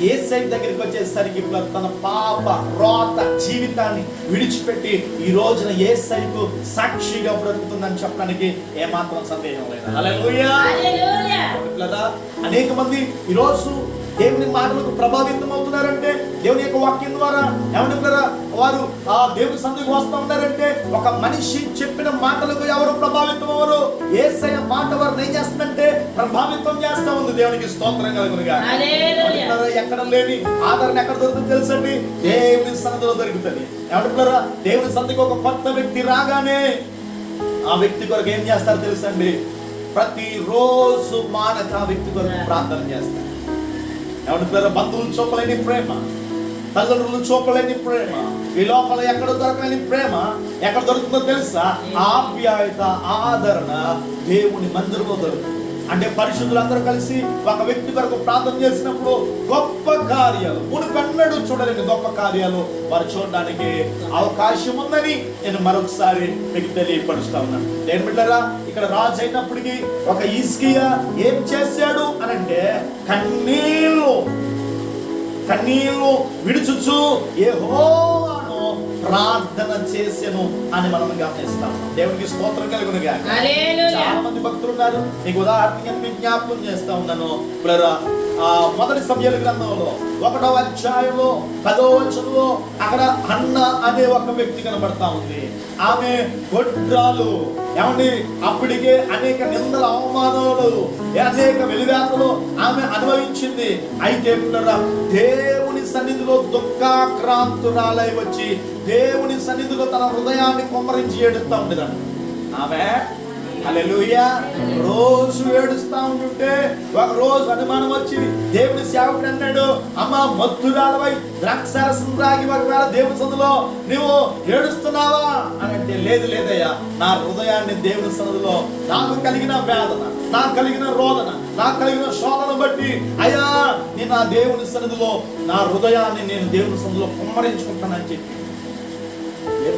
యేసయ్య దగ్గరికి వచ్చేసరికి తన పాప రోత జీవితాన్ని విడిచిపెట్టి ఈ రోజున యేసయ్యకు సాక్షిగా బ్రతుకుతుందని చెప్పడానికి ఏమాత్రం సందేహం లేదు. హల్లెలూయా. అనేక మంది ఈరోజు దేవుని మాటలకు ప్రభావితం అవుతున్నారంటే, దేవుని యొక్క వాక్యం ద్వారా ఏమంటారా వారు ఆ దేవుని సన్నిధికి వస్తూ ఉన్నారంటే, ఒక మనిషి చెప్పిన మాటలకు ఎవరు ప్రభావితం అవ్వరు, యేసయ్య మాట వారిని ఏం చేస్తుందంటే ప్రభావితం చేస్తా ఉంది. దేవునికి స్తోత్రం కలుగునుగా. ఎక్కడ లేని ఆదరణ ఎక్కడ దొరుకుతుంది తెలుసండి? దేవుని సన్నిధిలో దొరుకుతుంది. ఏమంటారా దేవుని సన్నిధికి ఒక కొత్త వ్యక్తి రాగానే ఆ వ్యక్తి కొరకు ఏం చేస్తారు తెలుసండి? ప్రతిరోజు మానక ఆ వ్యక్తి కొరకు ప్రార్థన చేస్తారు. ఎవరి బంధువులు చూపలేని ప్రేమ, తల్లిదండ్రులు చూపలేని ప్రేమ, ఈ లోపల ఎక్కడ దొరకలేని ప్రేమ ఎక్కడ దొరుకుతుందో తెలుసా? ఆప్యాయత, ఆదరణ దేవుని మందిరంలో దొరుకుతుంది. అంటే పరిశుద్ధులందరూ కలిసి ఒక వ్యక్తి కొరకు ప్రార్థన చేసినప్పుడు గొప్ప కార్యాలు, మునుపెన్నడూ చూడలేని గొప్ప కార్యాలు వారు చూడడానికి అవకాశం ఉందని నేను మరొకసారి మీకు తెలియపరుస్తా ఉన్నాను. నేను బిడ్డరా, ఇక్కడ రాజు అయినప్పటికీ ఒక హిజ్కియా ఏం చేశాడు అని అంటే కన్నీళ్లు విడుచుచు యెహోవాను ప్రార్థన చేసెను అని మనం గమనిస్తాం. దేవునికి స్తోత్రం కలుగును గాక. చాలా మంది భక్తులు ఉన్నారు. మీకు ఉదాహరణగా జ్ఞాపకం చేస్తా ఉన్నాను. మొదటి సమూయేలు గ్రంథంలో 1వ అధ్యాయంలో 10వ వచనంలో అక్కడ హన్న అనే ఒక వ్యక్తి కనబడతా ఉంది. ఆమె గొడ్రాలు. ఏమండి, అప్పటికే అనేక నిందల అవమానాలు, అనేక వెలివేతలు ఆమె అనుభవించింది. అయితే దేవుని సన్నిధిలో దుఃఖాక్రాంతురాలై వచ్చి దేవుని సన్నిధిలో తన హృదయాన్ని కొమ్మరించి ఏడుస్తా ఉండేదండి ఆమె. హల్లెలూయా. రోజు ఏడుస్తా ఉంటుంటే ఒక రోజు అనుమానం వచ్చి దేవుని సేవకుడు అన్నాడు, అమ్మ మత్తురాలవై ద్రాక్షారసం త్రాగి ఒకవేళ దేవుని సన్నిధిలో నువ్వు ఏడుస్తున్నావా అని అంటే, లేదయ్యా, నా హృదయాన్ని దేవుని సన్నిధిలో నాకు కలిగిన వేదన, నాకు కలిగిన రోదన, నాకు కలిగిన శోధన బట్టి అయ్యా నేను ఆ దేవుని సన్నిధిలో నా హృదయాన్ని నేను దేవుని సన్నిధిలో కుమ్మరించుకుంటానని చెప్పి.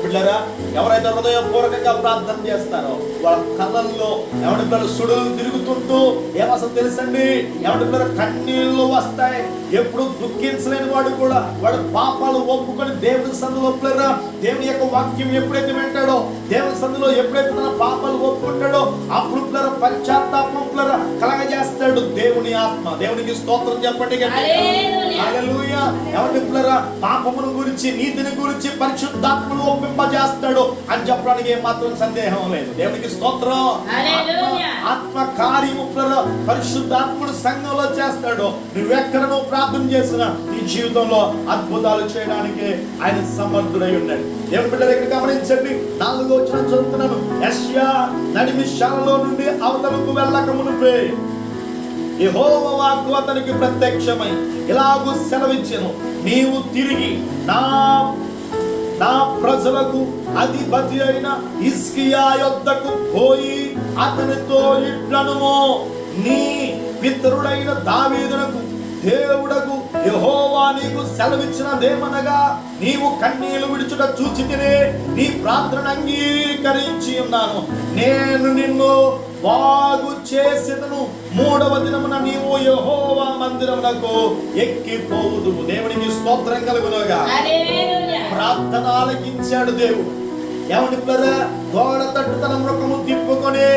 బిడ్డలారా, ఎవరైతే హృదయపూర్వకంగా ప్రార్థన చేస్తారో వాళ్ళ కళ్ళల్లో ఎవరి సుడులు తిరుగుతుంటూ ఏమసలు తెలుసండి, ఎవరి కన్నీళ్ళు వస్తాయి. ఎప్పుడు దుఃఖించలేని వాడు కూడా వాడు పాపాలు ఒప్పుకొని దేవుని సన్నిధిలో పిల్లరా దేవుని యొక్క వాక్యం ఎప్పుడైతే వింటాడో, దేవుని సన్నిధిలో ఎప్పుడైతే తన పాపాలు ఒప్పుకుంటాడో అప్పుడు పిల్లరా పశ్చాత్తాపం పిల్లరా కలగజేస్తాడు దేవుని ఆత్మ. దేవునికి స్తోత్రం చెప్పండి. హల్లెలూయా. ఎవరి పిల్లరా పాపమును గురించి, నీతిని గురించి పరిశుద్ధాత్మను ఒప్పింపజేస్తాడు అని చెప్పడానికి ఏమాత్రం సందేహం లేదు. దేవునికి స్తోత్రం. ఆత్మ కార్యము పరిశుద్ధాత్ముడు సంఘంలో చేస్తాడు. నువ్వెక్కడ నువ్వు ప్రార్థన చేసినా నీ జీవితంలో అద్భుతాలు చేయడానికి ఆయన సమర్థుడై ఉన్నాడు. దేవుని బిడ్డలు ఇక్కడ గమనించండి. 4వ వచనం చదువుతున్నాను. యెషయా నడిమిశాలలో నుండి అవతలకు వెళ్ళక మునుపే యెహోవా వాక్కు అతనికి ప్రత్యక్షమై ఇలాగూ సెలవిచ్చెను, నీవు తిరిగి నా ప్రజలకు అధిపతి అయిన హిజ్కియా యొద్దకు పోయి అతనితో ఇట్లనుము, నీ పితరుడైన దావీదునకు దేవుడకు యెహోవా నీకు సెలవిచ్చినదేమనగా, నీవు కన్నీళ్లు విడుచుట చూచితినే నీ ప్రార్థన అంగీకరించి ఉన్నాను. నేను నిన్ను బాగు చేసేదను. 3వ దినమున నీవు యెహోవా మందిరమునకు ఎక్కిపోవుదువు. దేవునికి స్తోత్రం కలుగునుగా. ప్రార్థన ఆలకించాడు దేవుడు. ఎవరి పిల్లరా గోడ తట్టు తన ముఖము తిప్పుకొని,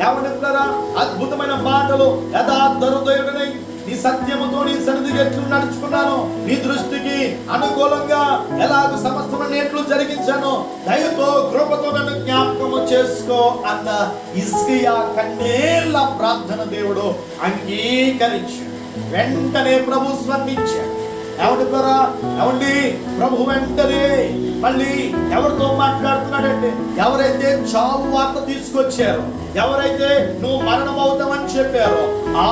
ఎవరి పిల్లరా అద్భుతమైన మాటలు యథార్థ హృదయుడనై నీ సత్యముతో నీ సన్నిధికి ఎట్లు నడుచుకున్నాను, నీ దృష్టికి అనుకూలంగా ఎలాగ సమస్తము నేట్లు జరిగించాను, దయతో కృపతో నన్ను జ్ఞాపకము చేసుకో అన్న హిజ్కియా కన్నేళ్ల ప్రార్థన దేవుడు అంగీకరించాడు. వెంటనే ప్రభు స్పందించాడు. ఏమండి ప్రభు వెంటనే మళ్ళీ ఎవరితో మాట్లాడుతున్నాడంటే, ఎవరైతే చావు వార్త తీసుకొచ్చారో, ఎవరైతే నువ్వు మరణం అవుతావని చెప్పారో ఆ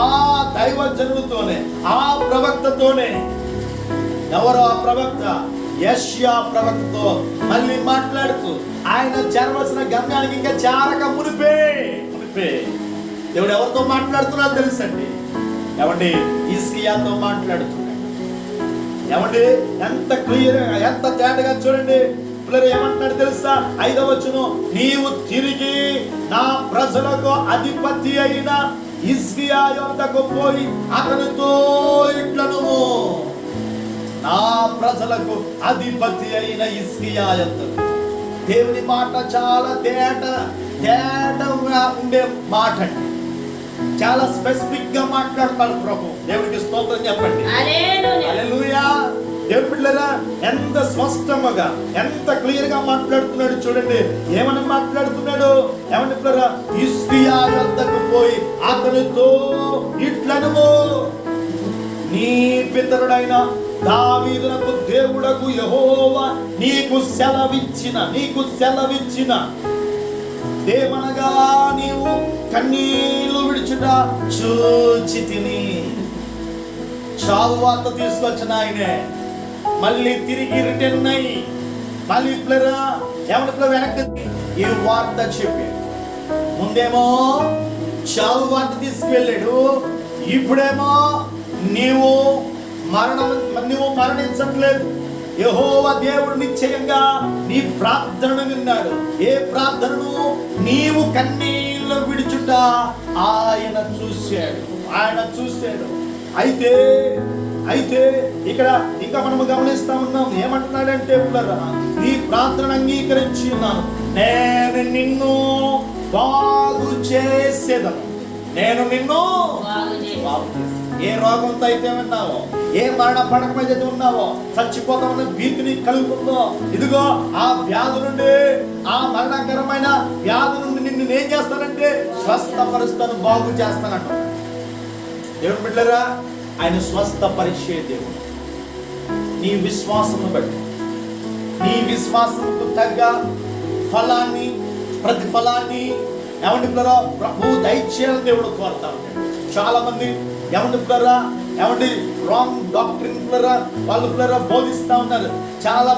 దైవజనులతోనే, ఆ ప్రవక్తతోనే, ఎవరో ఆ ప్రవక్త యెషయా ప్రవక్తతో మళ్ళీ మాట్లాడుతూ ఆయన చేరవలసిన గమ్యానికి ఇంకా చేరక మునిపే దేవుడు ఎవరితో మాట్లాడుతున్నారో తెలుసండి. ఏమండి హిజ్కియాతో మాట్లాడుతున్నాడు. ఏమండి ఎంత క్లియర్, ఎంత తేటగా చూడండి. పిల్లలు ఏమంటున్నాడు తెలుసా? 5వ వచనం, నీవు తిరిగి నా ప్రజలకు అధిపతి అయిన హిజ్కియా యొద్దకు పోయి అతనితో ఇట్లను, నా ప్రజలకు అధిపతి అయిన హిజ్కియా యొద్దకు. దేవుని మాట చాలా తేటగా ఉండే మాట అండి. చాలా స్పెసిఫిక్ గా మాట్లాడతాడు ప్రభు. దేవుడికి స్తోత్రం చెప్పండి. హల్లెలూయా. దేవుని బిడ్డలారా, ఎంత స్పష్టంగా, ఎంత క్లియర్ గా మాట్లాడుతున్నాడు చూడండి. ఏమని మాట్లాడుతున్నాడు? ఏమని బిడ్డలారా? హిజ్కియా యొద్దకు పోయి అతనితో ఇట్లనుము, నీ పితరుడైన దావీదునకు దేవుడకు యెహోవా నీకు సెలవిచ్చిన దేవనగా నీవు కన్నీళ్లు విడుచుట చూచితిని. చావు వార్త తీసుకొచ్చిన ఆయనే మళ్ళీ తిరిగి రిటర్న్ అయ్యి మళ్ళీ ఏమన్నా వెనక్కి ఈ వార్త చెప్పి, ముందేమో చావు వార్త తీసుకువెళ్ళాడు, ఇప్పుడేమో నీవు మరణించట్లేదు. యెహోవా దేవుడు నిశ్చయంగా నీ ప్రార్థనను విన్నాడు. ఏ ప్రార్థనను? నీవు కన్నీళ్లు విడుచుట ఆయన చూశాడు. అయితే ఇక్కడ ఇంకా మనము గమనిస్తా ఉన్నాం. ఏమంటున్నాడంటే, నీ ప్రార్థన అంగీకరించి ఉన్నాను, నేను నిన్ను బాగు చేసేదను. నేను నిన్ను బాగు చేసేదను. ఏ రోగంతో అయితే ఉన్నావో, ఏ మరణ పడక మీద ఉన్నావో, చచ్చిపోతామన్న భీతిని కలుగుతుందో, ఇదిగో ఆ వ్యాధి నుండి, ఆ మరణకరమైన వ్యాధి నుండి నిన్ను ఏం చేస్తానంటే స్వస్థపరుస్తాను, బాగు చేస్తానంట. దేవుని బిడ్డలారా, ఆయన స్వస్థపరిచే దేవుడు. నీ విశ్వాసము బట్టి, నీ విశ్వాసముకు తగ్గ ఫలాన్ని, ప్రతిఫలాన్ని ఏమంటే ప్రభు దయచేయాలని దేవుడు కోరుతా ఉంటాడు. చాలా మంది ఏమంటే రాంగ్ డాక్టరీన్ వాళ్ళు బోధిస్తా ఉన్నారు. చాలా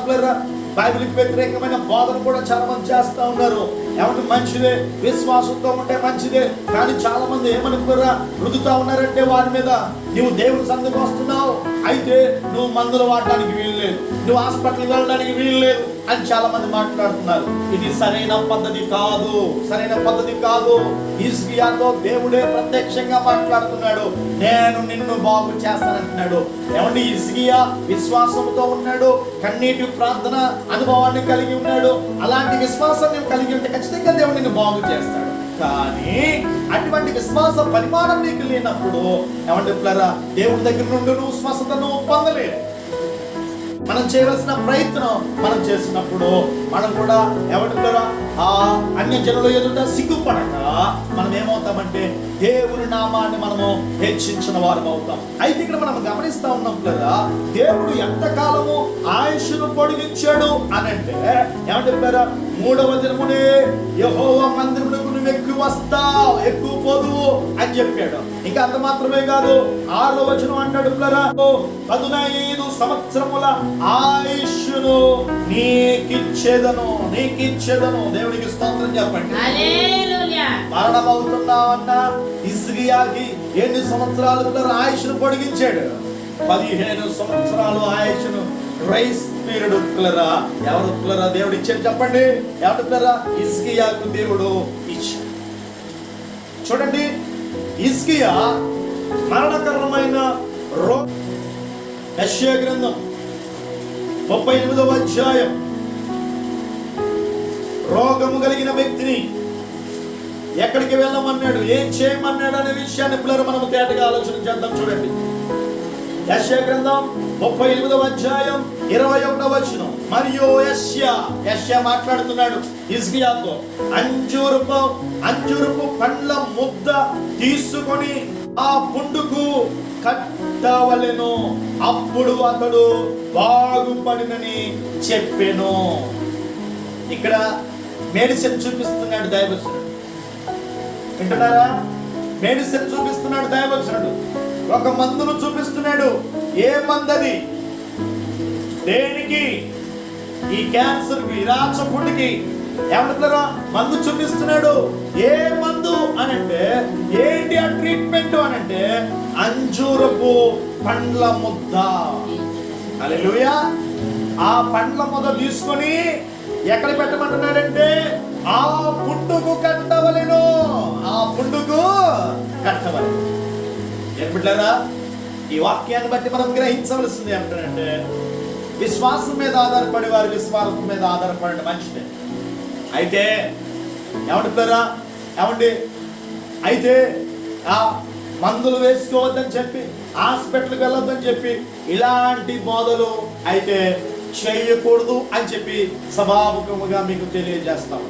బైబిల్కి వ్యతిరేకమైన బోధన కూడా చాలా మంది చేస్తా ఉన్నారు. ఏమంటే మంచిదే, విశ్వాసంతో ఉంటే మంచిదే, కానీ చాలా మంది ఏమనుకున్నారా, రుదుతా ఉన్నారంటే వారి మీద, నువ్వు దేవుని సన్నిధికి వస్తున్నావు, అయితే నువ్వు మందులు వాడడానికి వీలు లేదు, నువ్వు హాస్పిటల్కి వెళ్ళడానికి వీలు లేదు అని చాలా మంది మాట్లాడుతున్నారు. ఇది సరైన పద్ధతి కాదు. హిజ్కియాతో దేవుడే ప్రత్యక్షంగా మాట్లాడుతున్నాడు. నేను నిన్ను బాగు చేస్తానంటున్నాడు. ఏమంటే హిజ్కియా విశ్వాసంతో ఉన్నాడు, కన్నీటి ప్రార్థన అనుభవాన్ని కలిగి ఉన్నాడు. అలాంటి విశ్వాసం నువ్వు కలిగి ఉంటే ఖచ్చితంగా దేవుడు నిన్ను బాగు చేస్తాడు. కానీ అటువంటి విశ్వాస పరిమాణం నీకు లేనప్పుడు ఏమంటే దేవుడి దగ్గర నుండి నువ్వు స్వస్థతను పొందలేవు. మనం చేయవలసిన ప్రయత్నం మనం చేసినప్పుడు మనం కూడా ఏమంటారా, ఆ అన్య జనుల ఎదుట సిగ్గుపడక మనం ఏమవుతామంటే దేవుని నామాన్ని మనము హెచ్చించిన వారం అవుతాం. అయితే ఇక్కడ మనం గమనిస్తా ఉన్నాం కదా, దేవుడు ఎంతకాలము ఆయుష్ను పొడిగించాడు అని అంటే ఏమంటే 3వ దినమునే యెహోవా మందిరమునకు నువ్వు ఎక్కువ వస్తావు, ఎక్కువ పోదువు అని చెప్పాడు. ఇంకా అంత మాత్రమే కాదు, 6వ వచనం అంటాడు 15 సంవత్సరముల ఆయుష్ను నీకిచ్చేదను. దేవునికి స్తోత్రం చెప్పండి. హల్లెలూయా. మరణం అవుతున్నావన్నా హిజ్కియాకి ఎన్ని సంవత్సరాలు ఆయుష్ను పొడిగించాడు? 15 సంవత్సరాలు ఆయుష్ను గ్రేస్ పీరియడ్ ఎవరు దేవుడు ఇచ్చాడు చెప్పండి. ఎవరు? హిజ్కియాకు దేవుడు ఇచ్చాడు. చూడండి, హిజ్కియా మరణకరమైన యెషయా గ్రంథం 38వ అధ్యాయం, రోగము కలిగిన వ్యక్తిని ఎక్కడికి వెళ్ళమన్నాడు, ఏం చేయమన్నాడు అనే విషయాన్ని పిల్లలు మనం తేటగా ఆలోచన చేద్దాం. చూడండి, యెషయా గ్రంథం 38వ అధ్యాయం 21వ వచనం. మరియు యెషయా మాట్లాడుతున్నాడు హిజ్కియాతో, అంజూరపు పండ్ల ముద్ద తీసుకొని ఆ పుండుకు కట్టవలెను, అప్పుడు అతడు బాగుపడినని చెప్పెను. ఇక్కడ మెడిసిన్ చూపిస్తున్నాడు దైవజనుడు. వింటున్నారా? మెడిసిన్ చూపిస్తున్నాడు దైవజనుడు. ఒక మందును చూపిస్తున్నాడు. ఏ మందది? దేనికి? ఈ క్యాన్సర్ కి, రాచపుండికి ఏమంటారా మందు చూపిస్తున్నాడు. ఏ మందు అనంటే ఏంటి ఆ ట్రీట్మెంట్ అనంటే అంజూరపు పండ్ల ముద్ద. హల్లెలూయా. ఆ పండ్ల ముద్ద తీసుకొని ఎక్కడ పెట్టమంటున్నాడంటే ఆ పుండుకు కట్టవలెను, ఆ పుండుకు కట్టవలెను. ఏమిట్లారా? ఈ వాక్యాన్ని బట్టి మనం గ్రహించవలసింది ఏమిటంటే విశ్వాసం మీద ఆధారపడి వారి విశ్వాసం మీద ఆధారపడే మంచిదే. అయితే ఏమంటారా? ఏమండి, అయితే ఆ మందులు వేసుకోవద్దని చెప్పి, హాస్పిటల్కి వెళ్ళొద్దని చెప్పి, ఇలాంటి బోధలు అయితే చేయకూడదు అని చెప్పి సభాముఖముగా మీకు తెలియజేస్తాం.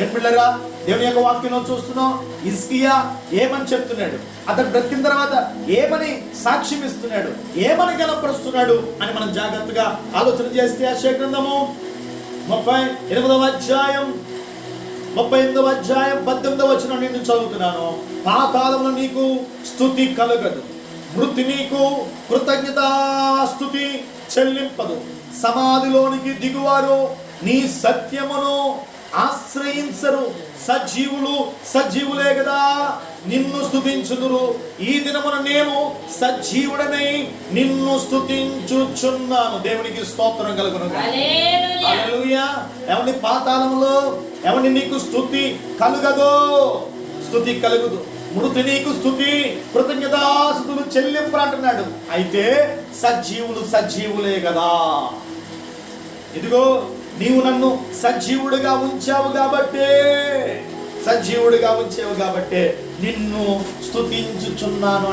ఏం పిల్లరా, దేవుని యొక్క వాక్యంలో చూస్తున్నాం. హిజ్కియా ఏమని చెప్తున్నాడు, అతను బ్రతికిన తర్వాత ఏమని సాక్ష్యం ఇస్తున్నాడు, ఏమని గణపరుస్తున్నాడు అని మనం జాగ్రత్తగా ఆలోచన చేస్తే యెషయా గ్రంథము 38వ అధ్యాయం 18వ వచనం నేను చదువుతున్నాను. పాతాళములో నీకు స్తుతి కలుగదు, మృతి నీకు కృతజ్ఞతాస్తుతి చెల్లింపదు, సమాధిలోనికి దిగువారు నీ సత్యమును ఆశ్రయించరు, సజీవులే కదా నిన్ను స్తుతించుదురు. ఈ దినమున నేను సజీవుడనై నిన్ను స్తుతించుచున్నాను. దేవునికి స్తోత్రం కలుగును. హల్లెలూయా. ఎవని పాతాళములో ఎవని నీకు స్తుతి కలుగదో, స్తుతి కలుగుదు, మృతి నీకు స్తుతి కృతజ్ఞతాస్తుతులు చెల్లింపు అంటున్నాడు. అయితే సజీవులే కదా. ఇదిగో నీవు నన్ను సజీవుడిగా ఉంచావు కాబట్టే నిన్ను స్తుతించుచున్నాను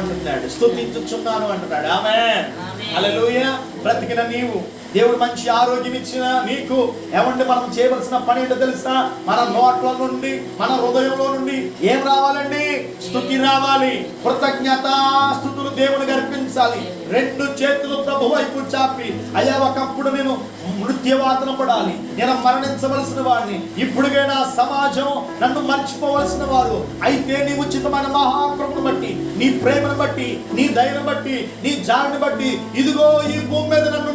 అంటున్నాడు. ఆమేన్. హల్లెలూయా. బ్రతికిన నీవు, దేవుడు మంచి ఆరోగ్యం ఇచ్చిన నీకు ఏమంటే మనం చేయవలసిన పని ఏంటో తెలుసా? మన నోట్ల నుండి, మన హృదయంలో నుండి ఏం రావాలండి? స్తుతి రావాలి, కృతజ్ఞతాస్తుతులు దేవునికి అర్పించాలి. రెండు చేతులు ప్రభు వైపు చాపి, అయ్యా ఒకప్పుడు నేను మృత్యువాదన పడాలి, నేను మరణించవలసిన వాడిని, ఇప్పుడుగైనా సమాజం నన్ను మర్చిపోవలసిన వారు, అయితే నీ ఉచితమైన మహాకృపను బట్టి, నీ ప్రేమను బట్టి, నీ దయను బట్టి, నీ జాలిని బట్టి ఇదిగో ఈ భూమి మీద నన్ను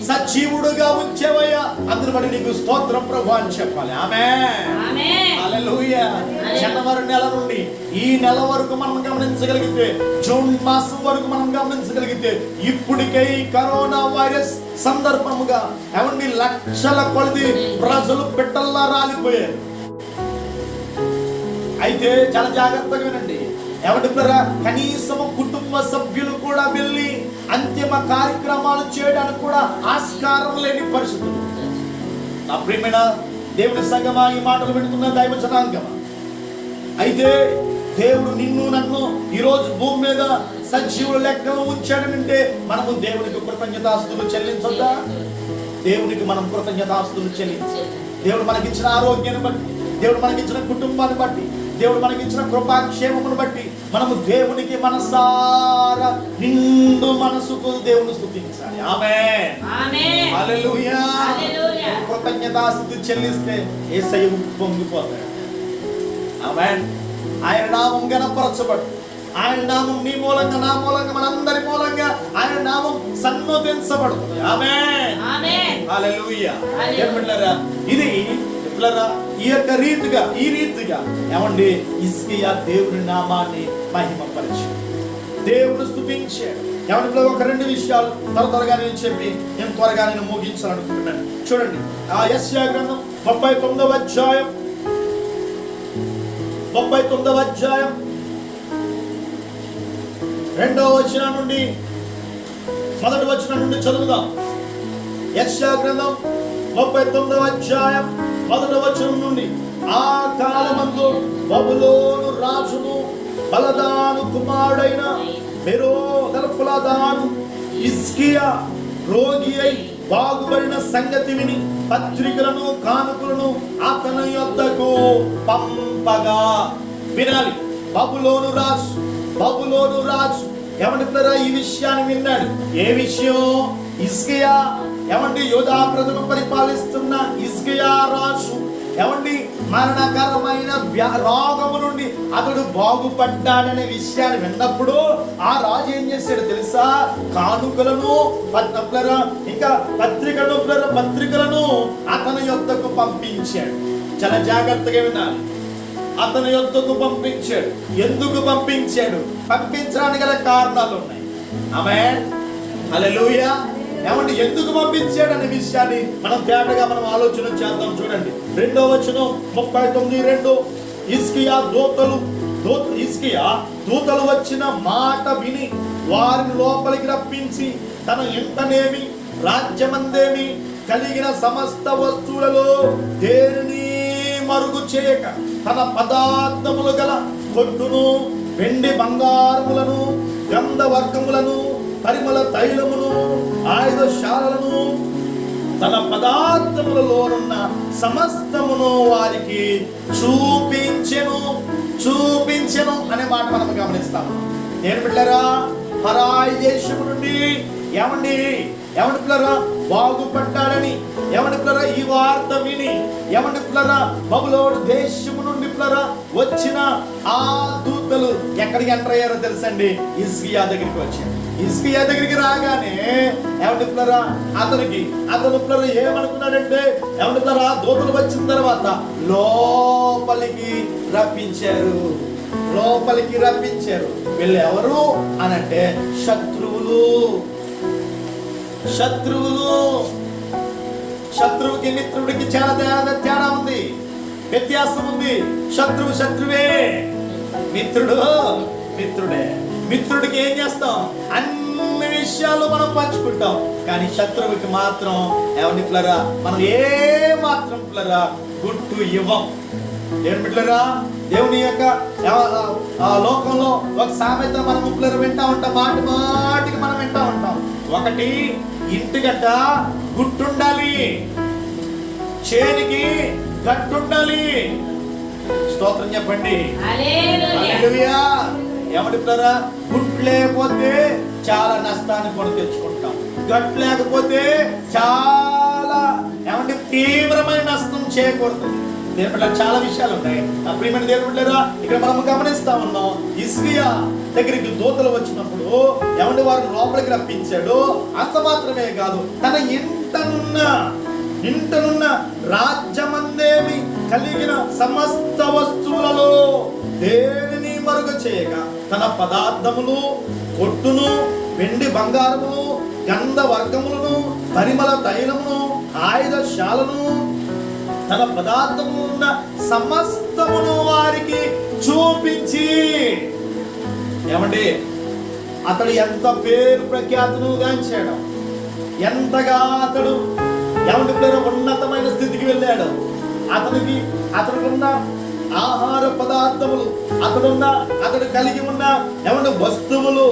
సజీవుడుగా ఉంచేవయ్యా, అందుని బట్టి నీకు స్తోత్రం ప్రభు అని చెప్పాలి. ఆమేన్. హల్లెలూయా. జనవరి నెల నుండి ఈ నెల వరకు మనం గమనించగలిగితే, జూన్ మాసం వరకు మనం గమనించగలిగితే, ఇప్పటికే ఈ కరోనా వైరస్ సందర్భముగా ఏమండి లక్షల కొలది ప్రజలు పెట్టల్లా రాలిపోయారు. అయితే చాలా జాగ్రత్తగా వినండి. ఏమంటున్నారా? కనీసం కుటుంబ సభ్యులు కూడా వెళ్ళి అంతిమ కార్యక్రమాలు చేయడానికి కూడా ఆస్కారం లేని పరిస్థితులు. నా ప్రియమైన దేవుని సంగమా, ఈ మాటలు వింటున్న దైవ జనాంగమా, అయితే దేవుడు నిన్ను నన్ను ఈరోజు భూమి మీద సజీవుల లెక్కలో ఉంచాడనంటే మనము దేవునికి కృతజ్ఞతాస్తుతులు చెల్లించొద్దా? దేవునికి మనం కృతజ్ఞతాస్తుతులు చెల్లించాలి. దేవుడు మనకిచ్చిన ఆరోగ్యాన్ని బట్టి, దేవుడు మనకిచ్చిన కుటుంబాన్ని బట్టి, దేవుడు మనకిచ్చిన కృపాక్షేమమును బట్టి మనము దేవునికి మనసారా నిండు మనసుకు దేవుని స్తుతించాలి. ఆమేన్. హల్లెలూయా. కృతజ్ఞతాస్తుతి చెల్లిస్తే యేసయ్య పొంగిపోతాడు. ఆమేన్. ఆయన నామం గణపరచబడు, ఆయన నామం నీ మూలంగా, నా మూలంగా, మనందరి మూలంగా ఆయన నామం సన్నుతించబడుతుంది. ఆమేన్. హల్లెలూయా. ఇది ఈ యొక్క ఈ రీతిగా ఏమండి హిజ్కియా దేవుని నామాన్ని మహిమపరిచి దేవుని స్తుతించాడు. ఏమంటే ఒక రెండు విషయాలు త్వరగా నేను చెప్పి నేను త్వరగా ముగించాలనుకుంటున్నాను. చూడండి, ఆ యెషయా గ్రంథం 39వ అధ్యాయం 2వ వచనం నుండి 1వ వచనం నుండి చదువుదాం. యెషయా గ్రంథం 39వ అధ్యాయం 1వ వచనం నుండి, ఆ కాలమందు బబులోను రాజును బలదాను కుమారుడైన మెరోదల్పులదాను హిజ్కియా రోగి అయి బాగుపడిన సంగతి విని పత్రికలను కానుకలను అతని యొద్దకు పంపగా. వినాలి, బబులోను రాజు ఏమంటారా ఈ విషయాన్ని విన్నాడు. ఏ విషయం? హిజ్కియా ఏమండి యూదా ప్రజలను పరిపాలిస్తున్న హిజ్కియా రాజు ఏమండి మరణకరమైన రోగము నుండి అతడు బాగుపడ్డాడనే విషయాన్ని విన్నప్పుడు ఆ రాజు ఏం చేశాడు తెలుసా? కానుకలను ఇంకా పత్రికలను అతని యొద్దకు పంపించాడు. చాలా జాగ్రత్తగా వినాలి. అతని యొద్దకు పంపించాడు. ఎందుకు పంపించాడు? పంపించడానికి గల కారణాలు ఉన్నాయి. ఆమేన్, హల్లెలూయా. ఏమంటే ఎందుకు పంపించాడు అనే విషయాన్ని మనం తేటగా ఆలోచన చేద్దాం. చూడండి 2వ వచనం 39:2. హిజ్కియా దూతలు వచ్చిన మాట విని వారిని లోపలికి రప్పించి తన ఇంటనేమి రాజ్యమందేమి కలిగిన సమస్త వస్తువులలో దేనిని మరుగు చేయక తన పదార్థములు గల కొట్టును వెండి బంగారములను గంధవర్గములను పరిమళ తైలమును ఆయుధశాలను తన పదార్థములలోనున్న సమస్తమును వారికి చూపించెను అనే మాట మనం గమనిస్తాము. నేను బిడ్డలారా, పరాయి దేశము నుండి ఏమండి పిల్లరా బాగుపడ్డాడని పిల్లరా ఈ వార్త విని పిల్లరా బబులోను దేశము నుండి పిల్లరా వచ్చిన ఆ దూతలు ఎక్కడికి ఎంటర్ అయ్యారో తెలుసండి? హిజ్కియా దగ్గరికి వచ్చారు. హిజ్కియా దగ్గరికి రాగానే పిల్లరా అతను పిల్లరా ఏమనుకున్నాడంటే పిల్లరా దూతలు వచ్చిన తర్వాత లోపలికి రప్పించారు. వీళ్ళు ఎవరు అనంటే శత్రువుకి మిత్రుడికి చాలా తేడా ఉంది, వ్యత్యాసం ఉంది. శత్రువే, మిత్రుడే. మిత్రుడికి ఏం చేస్తాం? అన్ని విషయాలు మనం పంచుకుంటాం. కానీ శత్రువుకి మాత్రం పిల్లరా మనం ఏ మాత్రం పిల్లరా గుట్టు ఇవ్వం. బిడ్డలారా, దేవుని యొక్క లోకంలో ఒక సామెత మనం పిల్లలు వింటా ఉంటాం. మాటికి మనం వింటా ఉంటాం. ఒకటి, ఇంటిగడ్డ గుట్టుండాలి, చేనికి గట్టుండాలి. స్తోత్రం చెప్పండి, హల్లెలూయా. పిల్లరా గుట్టు లేకపోతే చాలా నష్టాన్ని కొని తెచ్చుకుంటాం. గట్టు లేకపోతే చాలా తీవ్రమైన నష్టం చేయకూడదు. దేవుని బిడ్డలకు చాలా విషయాలు ఉన్నాయి. ప్రియమైన దేవుని బిడ్డలారా, ఇక్కడ మనం గమనిస్తా ఉన్నాం. హిజ్కియా దగ్గరికి దూతలు వచ్చినప్పుడు వారిని లోపలికి రప్పించాడు. అంత మాత్రమే కాదు, తన ఇంటనున్న రాజ్యమందేమి కలిగిన సమస్త వస్తువులలో దేనిని మరుగ చేయక తన పదార్థములు కొట్టును వెండి బంగారమును గంధవర్గములను పరిమళ తైలమును ఆయుధశాలను తన పదార్థము ఉన్న సమస్తమును వారికి చూపించి. అతడు ఎంత పేరు ప్రఖ్యాతును గాంచాడు, ఎంతగా అతడు ఉన్నతమైన స్థితికి వెళ్ళాడు. అతడుకున్న ఆహార పదార్థములు, అతడు కలిగి ఉన్న వస్తువులు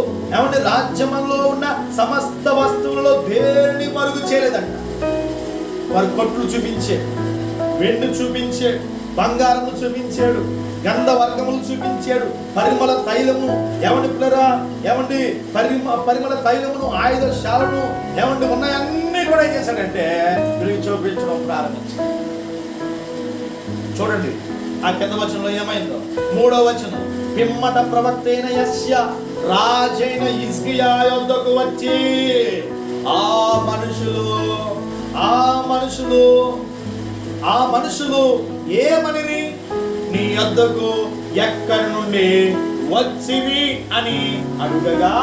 రాజ్యమంలో ఉన్న సమస్త వస్తువులలో దేనిని మరుగు చేయలేదంట. వారి కొట్లు చూపించాడు, వెండి చూపించాడు, బంగారము చూపించాడు, గంధవర్గములు చూపించాడు, పరిమళ తైలము పిల్లరా పరిమళ తైలమును ఆయుధశాలను ఉన్నాయన్నీ కూడా ఏం చేశాడంటే తిరిగి చూపించడం ప్రారంభించాడు. చూడండి ఆ కింద వచనంలో ఏమైందో. 3వ వచనం, పిమ్మట ప్రవక్త అయిన యెషయా రాజైన హిజ్కియా యొద్దకు వచ్చి ఆ మనుషులు ఏమని నీ యొద్దకు ఎక్కడి నుండి వచ్చివి అని అడుగగా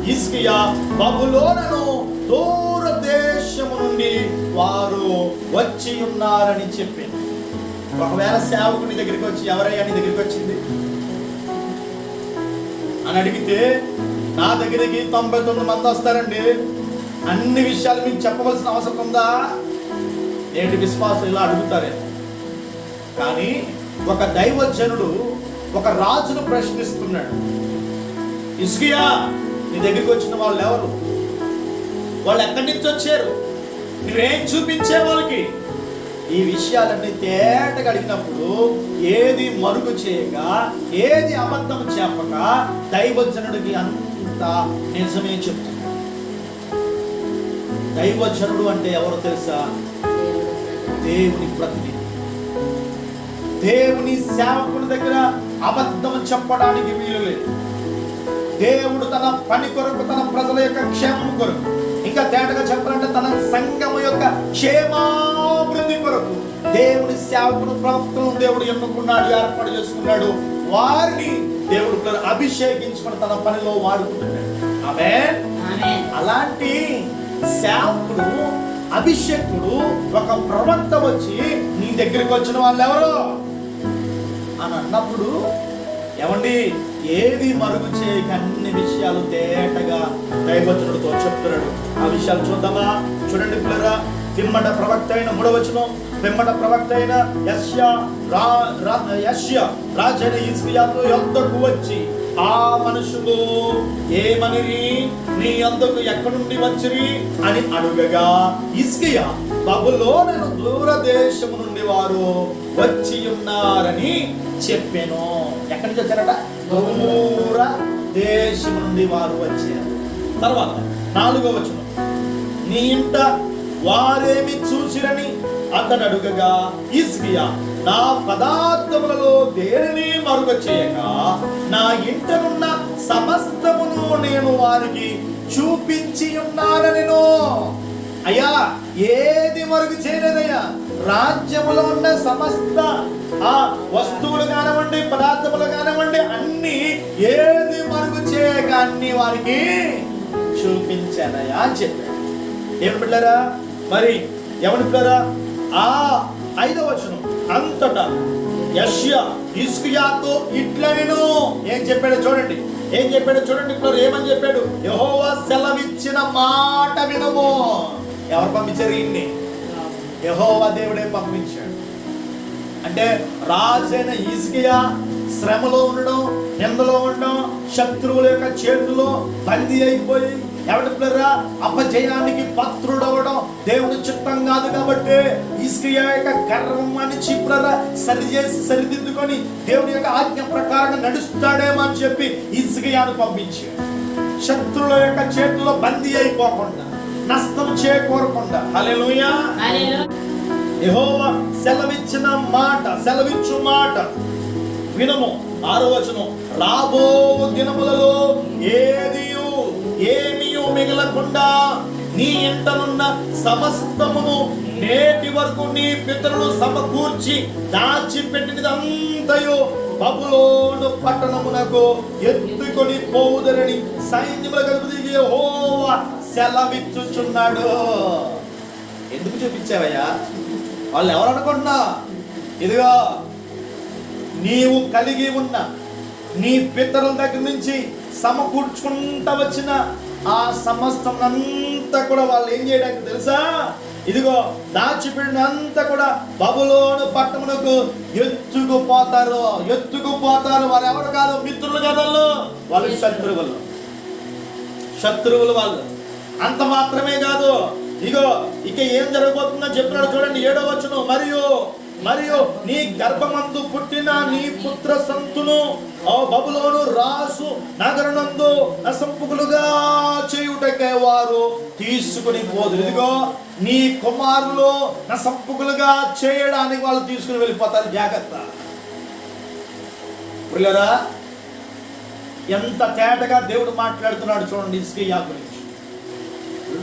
హిజ్కియా బబులోనును దూర దేశము నుండి వారు వచ్చి ఉన్నారని చెప్పింది. ఒకవేళ సేవకుని దగ్గరికి వచ్చి ఎవరయ్యా నీ దగ్గరికి వచ్చింది అని అడిగితే నా దగ్గరికి 99 మంది వస్తారండి, అన్ని విషయాలు మీకు చెప్పవలసిన అవసరం ఉందా ఏంటి? విశ్వాసం ఇలా అడుగుతారే. కానీ ఒక దైవజనుడు ఒక రాజును ప్రశ్నిస్తున్నాడు. హిజ్కియా నీ దగ్గరికి వచ్చిన వాళ్ళు ఎవరు? వాళ్ళు ఎక్కడి నుంచి వచ్చారు? నువ్వేం చూపించే వాళ్ళకి? ఈ విషయాలన్నీ తేటగా అడిగినప్పుడు ఏది మరుగు చేయక, ఏది అబద్ధం చెప్పక దైవజనుడికి అంత నిజమే చెప్తుంది. దైవజనుడు అంటే ఎవరు తెలుసా? దేవుని ప్రతినిధి. దేవుని సేవకుని దగ్గర అబద్ధం చెప్పడానికి వీలు లేదు. దేవుడు తన పని కొరకు, తన ప్రజల యొక్క క్షేమం కొరకు, ఇంకా తేటగా చెప్పాలంటే తన సంఘము యొక్క క్షేమాభివృద్ధి కొరకు దేవుని సేవకును, ప్రవక్తలను దేవుడు ఎన్నుకున్నాడు, ఏర్పాటు చేసుకున్నాడు. వారిని దేవుడు అభిషేకించుకుని తన పనిలో వాడుకుంటున్నాడు. ఆమేన్. అలాంటి సేవకుడు, అభిషేకుడు, ఒక ప్రవక్త వచ్చి నీ దగ్గరికి వచ్చిన వాళ్ళు ఎవరు అని అన్నప్పుడు, ఏమండి ఏది మరుగు చేయక అన్ని విషయాలు తేటగా దైవజనుడితో చెప్తున్నాడు. ఆ విషయాలు చూద్దామా? చూడండి పిల్లరా, పిమ్మట ప్రవక్త అయిన 3వ వచనం, పిమ్మట ప్రవక్త అయిన యెషయా రాజైన హిజ్కియాతో యొద్దకు వచ్చి ఆ మనుషులు ఏమనిరి? నీ యొద్దకు ఎక్కడి నుండి వచ్చిరి అని అడుగగా, హిజ్కియా బబులోను దూరదేశము నుండి వారు వచ్చి ఉన్నారని చెప్పాను. ఎక్కడి నుంచి వచ్చారట? దూర దేశం నుండి వారు వచ్చారు. తర్వాత 4వ వచనం, నీ ఇంట వారేమి చూసిరని అతడు అడుగగా, హిజ్కియా నా పదార్థములలో దేనిని మరుగ చేయక నా ఇంటనున్న సమస్తమును నేను వారికి చూపించి ఉన్నానెను. అయ్యా ఏది మరుగు చేయలేదయ్యా. రాజ్యములో ఉన్న సమస్త ఆ వస్తువులు కానివ్వండి, పదార్థములు కానివ్వండి, అన్ని ఏది మరుగు చేయక అన్ని వారికి చూపించానయ్యా అని చెప్పాడు. ఏమి పిల్లరా? మరి ఎవరి పిల్లరా? ఆ 5వ వచనం, అంతటా యెషయా హిజ్కియాతో ఇట్లనెను. ఏం చెప్పాడో చూడండి, ఏం చెప్పాడో చూడండి పిల్లలు. ఏమని చెప్పాడు? యెహోవా సెలవిచ్చిన మాట వినము. ఎవరు పంపించారు ఈయన్ని? యెహోవా దేవుడే పంపించాడు. అంటే రాజైన హిజ్కియా శ్రమలో ఉండడం, నిందలో ఉండడం, శత్రువుల యొక్క చేతుల్లో బందీ అయిపోయి ఎవరి పిల్లరా అపజయానికి పాత్రుడవడం దేవుని చిత్తం కాదు. కాబట్టి హిజ్కియా యొక్క గర్వం అణిచి పిల్లరా సరిచేసి సరిదిద్దుకొని దేవుని యొక్క ఆజ్ఞ ప్రకారంగా నడుస్తాడేమో అని చెప్పి హిజ్కియాను పంపించాడు. శత్రువుల యొక్క చేతుల్లో బందీ అయిపోకుండా, నష్టం చేకూరకుండా. హల్లెలూయా. యెహోవా సెలవిచ్చిన మాట, సెలవిచ్చు మాట వినము. 6వ వచనం, రాబో దినములలో ఏమీ మిగలకుండా నీ ఇంటనున్న సమస్తమును నేటి వరకు నీ పితరులు సమకూర్చి దాచిపెట్టినదంతయు బబులోను పట్టణమునకు ఎత్తుకొని పోవుదరని సైన్యముల అధిపతి యెహోవా సెలవిచ్చుచున్నాడు. ఎందుకు చూపించావయ్యా? వాళ్ళు ఎవరు అనుకుంటున్నా? ఇదిగో నీవు కలిగి ఉన్న నీ పితరుల దగ్గర నుంచి సమకూర్చుకుంటా వచ్చిన ఆ సమస్తం అంతా కూడా వాళ్ళు ఏం చేయడానికి తెలుసా? ఇదిగో దాచిపెట్టినంతా కూడా బబులోను పట్టణమునకు ఎత్తుకుపోతారు. వారు ఎవరు కాదు, మిత్రులు కాదు, వాళ్ళు శత్రువులు వాళ్ళు. అంత మాత్రమే కాదు, ఇగో ఇక ఏం జరగబోతుందో చెప్పినాడు చూడండి. 7వ వచనం, మరియు నీ గర్భమందు పుట్టిన నీ పుత్ర సంతును బబులోను రాసు నగరనందు నసంపుకులుగా చేయుటకే వారు తీసుకుని పోదురు. ఇదిగో నీ కుమారులు నసంపుకులుగా చేయడానికి వాళ్ళు తీసుకుని వెళ్ళిపోతారు. జాగ్రత్త పిల్లరా, ఎంత తేటగా దేవుడు మాట్లాడుతున్నాడు చూడండి హిజ్కియా గురించి.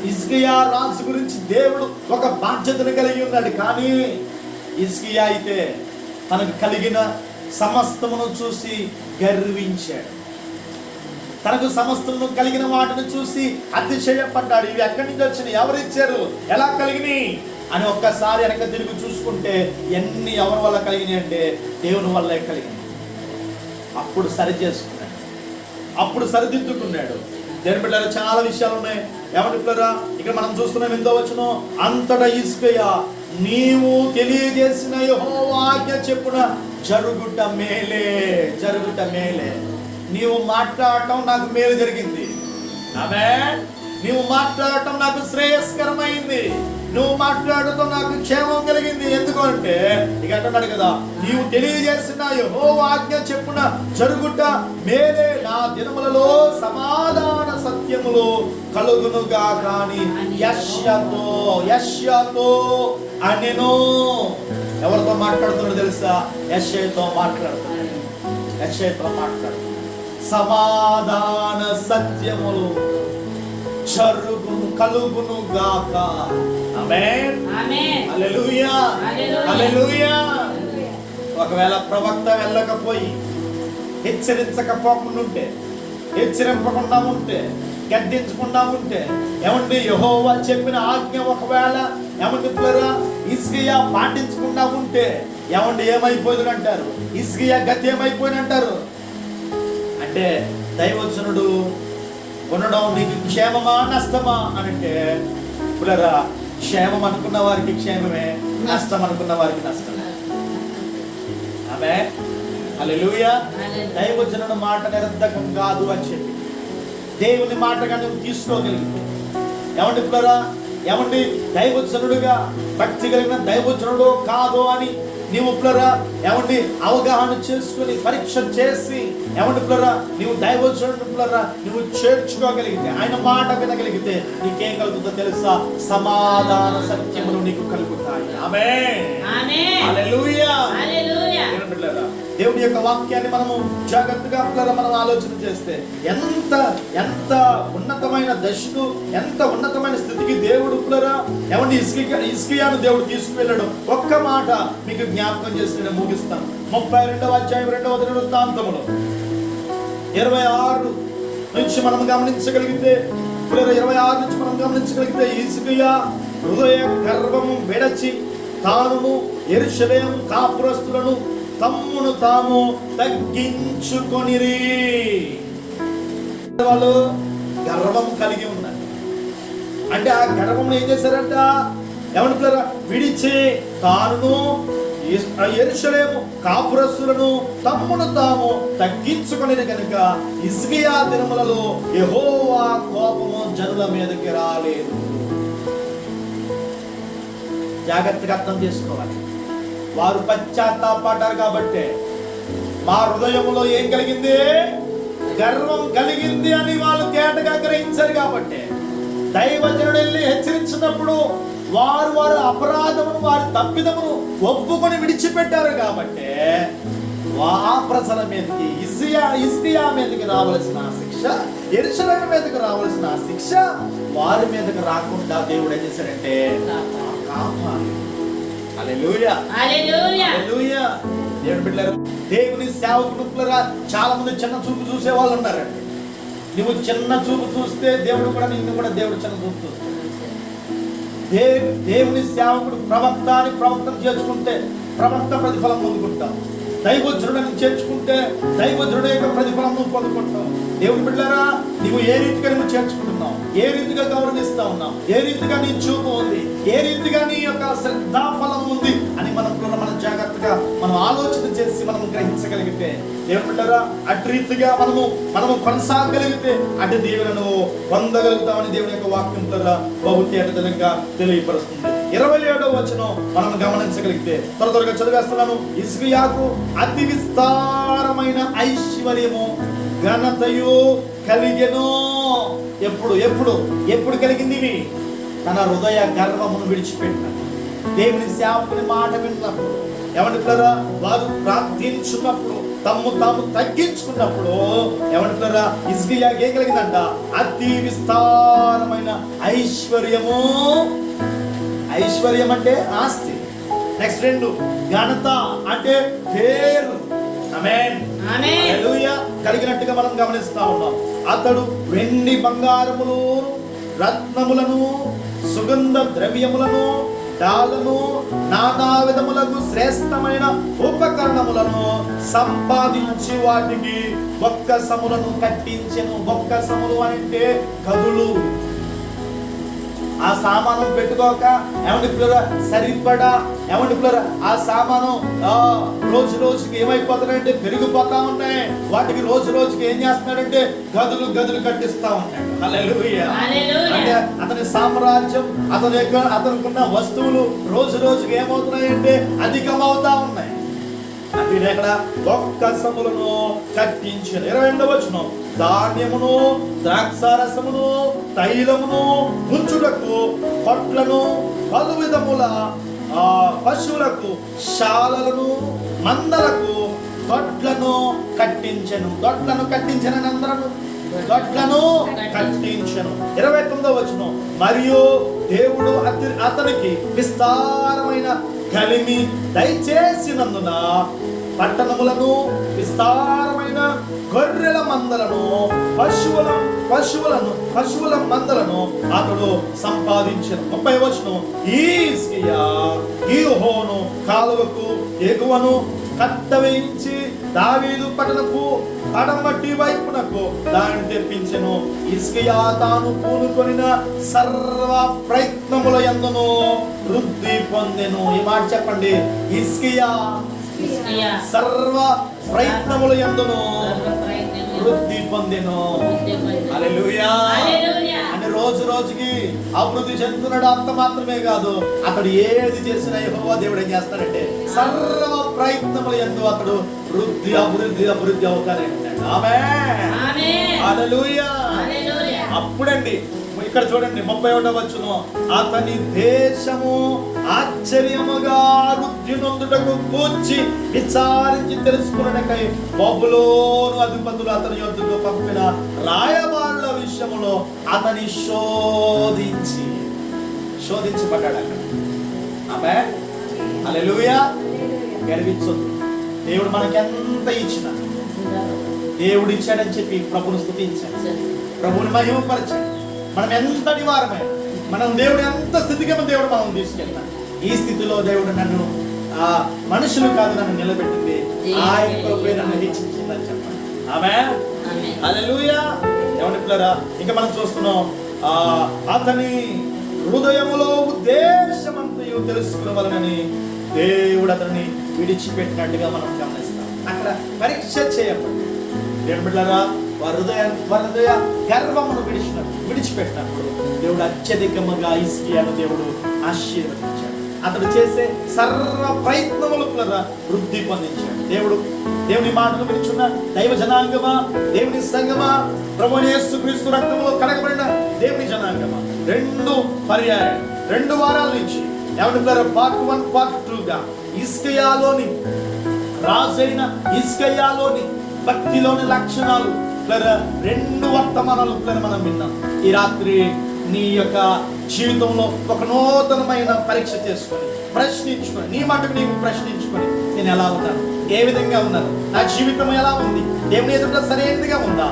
హిజ్కియా రాజు గురించి దేవుడు ఒక బాధ్యతను కలిగి ఉన్నాడు. కానీ హిజ్కియా అయితే తనకు కలిగిన సమస్తమును చూసి గర్వించాడు. తనకు సమస్తమును కలిగిన వాటిని చూసి అతిశయపడ్డాడు. ఇవి ఎక్కడి నుంచి వచ్చినాయి, ఎవరిచ్చారు, ఎలా కలిగినాయి అని ఒక్కసారి వెనక తిరిగి చూసుకుంటే ఎన్ని ఎవరి వల్ల కలిగినాయి అంటే దేవుని వల్లే కలిగినాయి. అప్పుడు సరి చేసుకున్నాడు, అప్పుడు సరిదిద్దుకున్నాడు. దేవుని బిడ్డలారా చాలా విషయాలు ఉన్నాయి. ఎవరి పిల్లరా ఇక్కడ మనం చూస్తున్నాం 8వ వచనం, అంతటా హిజ్కియా నీవు తెలియజేసిన యెహోవా ఆజ్ఞ చెప్పున జరుగుట మేలే. నీవు మాట్లాడటం నాకు మేలు జరిగింది. ఆమేన్. నువ్వు మాట్లాడటం నాకు శ్రేయస్కరమైంది, నువ్వు మాట్లాడటం నాకు క్షేమం కలిగింది. ఎందుకంటే ఇక అంటున్నాడు కదా, నీవు తెలియజేసిన యెహోవా ఆజ్ఞ చెప్పున జరుగుట మేలే, నా దినములలో సమాధాన సత్యములు కలుగునుగా. కానీ యెషయాతో అనెను. ఎవరితో మాట్లాడుతున్నాడు తెలుసా? యెషయాతో మాట్లాడుతున్నాడు. యెషయాతో మాట్లాడుతున్నాడు. సమాధాన సత్యములు కలుగును గాక. ఆమేన్. ఆమేన్. హల్లెలూయా. హల్లెలూయా. హల్లెలూయా. ఒకవేళ ప్రవక్త వెళ్ళకపోయి హెచ్చరించకపోకుండా ఉంటే, హెచ్చరింపకుండా ఉంటే, గద్దించకుండా ఉంటే, ఏమండి యెహోవా చెప్పిన ఆజ్ఞ ఒకవేళ ఏమండి పిల్లరా హిజ్కియా పాటించకుండా ఉంటే ఏమండి ఏమైపోయింది అంటారు? హిజ్కియా గతి ఏమైపోయింది అంటారు? అంటే దైవజనుడు ఉండడం నీకు క్షేమమా నష్టమా అని అంటే పిల్లరా, క్షేమం అనుకున్న వారికి క్షేమమే, నష్టం అనుకున్న వారికి నష్టమే. ఆమేన్. హల్లెలూయా. దైవజనుడు మాట నిరర్ధకం కాదు అని చెప్పి దేవుని మాటగా నువ్వు తీసుకోగలిగితే, ఏమండి పిల్లరా, ఏమండి దైవజనుడుగా భక్తి కలిగిన దైవజనుడు కాదు అని నీవు పిల్లరా ఏమండి అవగాహన చేసుకుని పరీక్ష చేసి, ఏమండి పిల్లరా నీవు దైవజనుడు పిల్లరా నువ్వు చేర్చుకోగలిగితే, ఆయన మాట వినగలిగితే నీకేం కలుగుతుందో తెలుసా? సమాధాన సత్యములు నీకు కలుగుతాయి. ఆమేన్. ఆమేన్. హల్లెలూయా. హల్లెలూయా. దేవుడి యొక్క వాక్యాన్ని మనము జాగ్రత్తగా పిల్లరా మనం ఆలోచన చేస్తే ఎంత ఎంత ఉన్నతమైన దశకు, ఎంత ఉన్నతమైన స్థితికి దేవుడు పిల్లరా ఏమండి హిజ్కియాను దేవుడు తీసుకువెళ్ళాడు. ఒక్క మాట మీకు జ్ఞాపకం చేసి నేను ముగిస్తాను. 32వ అధ్యాయం 2వ దినవృత్తాంతములో 26 నుంచి మనం గమనించగలిగితే, 26 నుంచి మనం గమనించగలిగితే, హిజ్కియా హృదయ గర్వము విడచి తాను యెరూషలేము కాపురస్తులను తమ్మును తాము తగ్గించుకొనిరి. వాళ్ళు గర్వం కలిగి ఉన్నారు. అంటే ఆ గర్వం ఏం చేశారంట? ఏమంటారా? విడిచి తాను యెరూషలేము కాపురస్తులను తమ్మును తాము తగ్గించుకొనిరి కనుక హిజ్కియా దినములలో యెహోవా కోపము జనుల మీదకి రాలేదు. జాగ్రత్తగా అర్థం చేసుకోవాలి. వారు పశ్చాత్తాపడ్డారు కాబట్టి మా హృదయంలో ఏం కలిగింది? గర్వం కలిగింది అని వాళ్ళు తేటగా గ్రహించారు. కాబట్టి దైవజనుడు వెళ్ళి హెచ్చరించినప్పుడు వారు అపరాధమును, వారి తప్పిదమును ఒప్పుకొని విడిచిపెట్టారు. కాబట్టి ఆ ప్రజల మీదకి హిజ్కియా మీదకి రావలసిన శిక్ష, యెరూషలేము మీదకి రావలసిన శిక్ష వారి మీదకి రాకుండా దేవుడు ఏం చేశాడంటే కాపాడు. హల్లెలూయా. హల్లెలూయా. హల్లెలూయా. దేవుని బిడ్డలారా, దేవుని సేవకులుగా చాలా మంది చిన్న చూపు చూసే వాళ్ళు ఉన్నారండి. నువ్వు చిన్న చూపు చూస్తే దేవుడు కూడా నిన్ను కూడా దేవుడు చిన్న చూపు చూస్తాడు. దేవుని సేవకుడు ప్రవక్తను చేర్చుకుంటే ప్రవక్త ప్రతిఫలం పొందుకుంటాం. దైవజనుడిని చేర్చుకుంటే దైవజనుడి యొక్క ప్రతిఫలం పొందుకుంటాం. దేవుని బిడ్డలారా, నువ్వు ఏ రీతిగా నువ్వు చేర్చుకుంటున్నావు, ఏ రీతిగా గౌరవిస్తా ఉన్నావు, ఏ రీతిగా నీ చూపు ఉంది, ఏ రీతిగా నీ యొక్క శ్రద్ధాఫలం ఉంది అని మనం జాగ్రత్తగా మనం ఆలోచన చేసి మనం గ్రహించగలిగితే, దేవుని బిడ్డలారా అటు రీతిగా మనము కొనసాగలిగితే అటు దీవెనను పొందగలుగుతామని దేవుని యొక్క వాక్యం ద్వారా బహుతేటగా తెలియపరుస్తుంది. 27వ వచనం మనం గమనించగలిగితే త్వరగా చదివేస్తున్నాను. హిజ్కియాకు అతి విస్తారమైన ఐశ్వర్యము ఘనతయు కలిగెను. ఎప్పుడు కలిగింది ఇవి? తన హృదయ గర్వమును విడిచిపెట్టినప్పుడు, దేవుని సేవకుని మాట విన్నప్పుడు, ఏమంటారా వారు ప్రార్థించున్నప్పుడు, తాము తగ్గించుకున్నప్పుడు, ఏమంటారా హిజ్కియాకి ఏం కలిగిందంట? అతి విస్తారమైన ఐశ్వర్యము. ఐశ్వర్యం అంటే ఆస్తి. నెక్స్ట్ 2 ఘనత అంటే పేరు. ఆమేన్. ఆమేన్. హల్లెలూయా. కలిగినట్టుగా మనం గమనిస్తా ఉన్నాం. అతడు వెండి బంగారములు రత్నములను సుగంధ ద్రవ్యములను డాలను నానా విధములకు శ్రేష్టమైన ఉపకరణములను సంపాదించి వాటికి బొక్కసములను కట్టించెను. బొక్కసములు అంటే గదులు. ఆ సామానం పెట్టుకోక, ఏమంటే పిల్లరా సరిపడా, ఏమంటే పిల్లరా ఆ సామానం రోజు రోజుకి ఏమైపోతాడంటే పెరిగిపోతా ఉన్నాయి. వాటికి రోజు రోజుకి ఏం చేస్తున్నాడంటే గదులు గదులు కట్టిస్తా ఉన్నాడు. హల్లెలూయా. అంటే అతని సామ్రాజ్యం, అతనుకున్న వస్తువులు రోజు రోజుకి ఏమవుతున్నాయంటే అధికమవుతా ఉన్నాయి. అది ఎక్కడ ఒక్కసములను కట్టించిన 22వ వచనం, ధాన్యమును ద్రాక్షారసమును తైలమును ఉంచుటకు కొట్లను పలు విధముల పశువులకు శాలలను మందలకు దొడ్లను కట్టించెను. దొడ్లను కట్టించనని అందరూ దొడ్లను కట్టించెను. 29వ వచనం, మరియు దేవుడు అతనికి విస్తారమైన కలిమి దయచేసినందున పట్టణములను విస్తారమైన గొర్రెల మందలను పశువుల మందలను అతడు సంపాదించెను. 30వ వచనం, ఈ హిజ్కియా గీహోను కాలువకు ఎగువను కట్ట వేయించి దావీదు పట్టణపు పడమటి వైపునకు దాన్ని తెప్పించెను. హిజ్కియా తాను పూనుకొనిన సర్వ ప్రయత్నముల యందును వృద్ధి పొందెను. ఈ మాట చెప్పండి, హిజ్కియా సర్వ ప్రయత్నముల యందును వృద్ధి పొందెను. హల్లెలూయా. అంటే రోజు రోజుకి అభివృద్ధి చెందుతున్నాడు. అంత మాత్రమే కాదు, అతడు ఏది చేసినా యెహోవా దేవుడు ఏం చేస్తాడంటే సర్వ ప్రయత్నముల యందు అతడు అభివృద్ధి అవుతాడంటాడు. ఆమేన్. హల్లెలూయా. అప్పుడండి ఇక్కడ చూడండి 31వ వచనం, అతని దేశము ఆశ్చర్యముగా వృద్ధి నొందుటకు కూర్చి విచారించి తెలుసుకున్నకై బబులోను అధిపతులు అతని యొద్దకు పంపిన రాయబారుల విషయములో అతని శోధించబడ్డాడు అక్కడ. ఆమేన్. హల్లెలూయా. గర్వించొద్దు. దేవుడు మనకెంత ఇచ్చినా దేవుడు ఇచ్చాడని చెప్పి ప్రభుని స్తుతించాలి, ప్రభుని మహిమపరచాలి. మనం ఎంతటి వారమే, మనం దేవుడు ఎంత స్థితికి దేవుడు మనం తీసుకెళ్తాం. ఈ స్థితిలో దేవుడు నన్ను మనుషులు కాదు నన్ను నిలబెట్టింది, ఆయన కృపే నన్ను హెచ్చించిందని చెప్పండి. ఆమేన్. హల్లెలూయా. ఏమండి పిల్లరా, ఇంకా మనం చూస్తున్నాం అతని హృదయములో ఉద్దేశమంతయు తెలుసుకునవలనని దేవుడు అతన్ని విడిచిపెట్టినట్టుగా మనం గమనిస్తాం. అక్కడ పరీక్ష చేయబడి దేవుడు బిడ్డలారా హృదయ గర్వమును విడిచిపెట్టినప్పుడు దేవుడు అత్యధికముగా హిజ్కియాను దేవుడు ఆశీర్వదించాడు. అతడు చేసే సర్వ ప్రయత్నములు వృద్ధి పొందించాడు. దేవుని మాటలు వినిచున్న దైవ జనాంగమా, దేవుని సంగమా, ప్రభువైన యేసుక్రీస్తు రక్తములో కడగబడిన దేవుని జనాంగమా, 2 పర్యాయాలు 2 వారాల నుంచి ఏమంటారు పార్ట్ 1 పార్ట్ 2గా హిజ్కియాలోని రాజైన హిజ్కియాలోని భక్తిలోని లక్షణాలు 2 వర్తమానాలు మనం విన్నాం. ఈ రాత్రి నీ యొక్క జీవితంలో ఒక నూతనమైన పరీక్ష చేసుకొని ప్రశ్నించుకొని, నీ మటుకు నీకు ప్రశ్నించుకొని, నేను ఎలా ఉన్నాను, ఏ విధంగా ఉన్నాను, నా జీవితం ఎలా ఉంది, దేవుని ఎదుట సరైనదిగా ఉందా,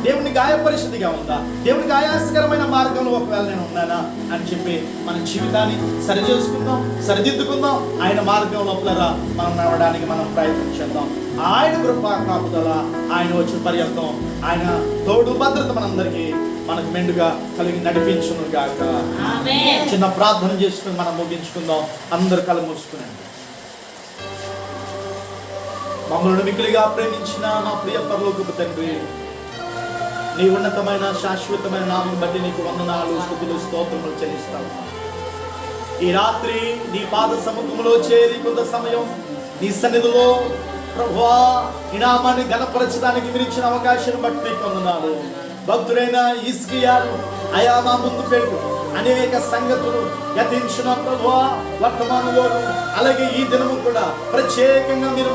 దేవుని గాయపరిస్థితిగా ఉందా, దేవునికి ఆయాసకరమైన మార్గంలో ఒకవేళ నేను ఉన్నానా అని చెప్పి మన జీవితాన్ని సరిచేసుకుందాం, సరిదిద్దుకుందాం. ఆయన మార్గంలో మనం నడవడానికి మనం ప్రయత్నం చేద్దాం. ఆయన కృపా కాపుదల, ఆయన వచ్చిన పర్యంతం ఆయన తోడు భద్రత మనందరికీ మనకు మెండుగా కలిగి నడిపించును గాక. చిన్న ప్రార్థన చేసుకుని మనం ముగించుకుందాం. అందరు కళ్ళు మూసుకునండి. మమ్మల్ని మిక్కిలిగా ప్రేమించిన మా ప్రియ పరలోకపు తండ్రి, నీ ఉన్నతమైన శాశ్వతమైన నామం బట్టి నీకు వందనాలు, స్తుతులు, స్తోత్రములు చెల్లిస్తాము. ఈ రాత్రి నీ పాద సముఖంలో చేరి కొంత సమయం నీ సన్నిధిలో ప్రభువా ఈ నామాన్ని ఘనపరచడానికి మీరు ఇచ్చిన అవకాశాన్ని బట్టి నీకు వందనాలు. భక్తుడైన హిజ్కియాను అయా మా ముందు పెట్టు అనేక సంగతులు గతించిన ప్రభువా వర్తమానంలోను అలాగే ఈ దినము కూడా ప్రత్యేకంగా మీరు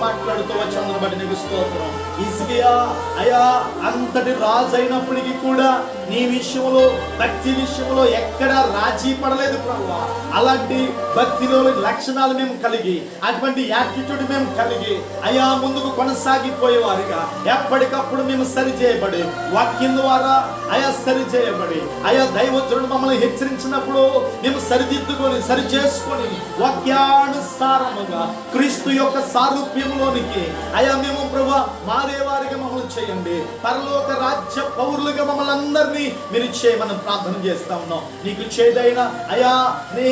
మాట్లాడుతూ వచ్చినందును బట్టి నీకు స్తోత్రం. హిజ్కియా అయా అంతటి రాజు అయినప్పటికీ కూడా నీ విషయంలో, భక్తి విషయంలో ఎక్కడా రాజీ పడలేదు ప్రభువా. అలాంటి భక్తిలోని లక్షణాలు మేము కలిగి, అటువంటి యాటిట్యూడ్ మేము కలిగి అయా ముందుకు కొనసాగిపోయేవారుగా ఎప్పటికప్పుడు మేము సరిచేయబడి, వాక్యం ద్వారా అయా సరిచేయబడి, అయా దైవజనుడు మమ్మల్ని హెచ్చరించినప్పుడు మేము సరిదిద్దుకొని సరిచేసుకొని వాక్యానుసారముగా క్రీస్తు యొక్క సారూప్యంలోనికి అయా మేము ప్రభువా మారేవారిగా మమ్మల్ని చేయండి. పరలోక రాజ్య పౌరులుగా మమ్మల్ని అందరినీ వాటిని మీరు చేయమని ప్రార్థన చేస్తా ఉన్నాం. నీకు చేదైన అయా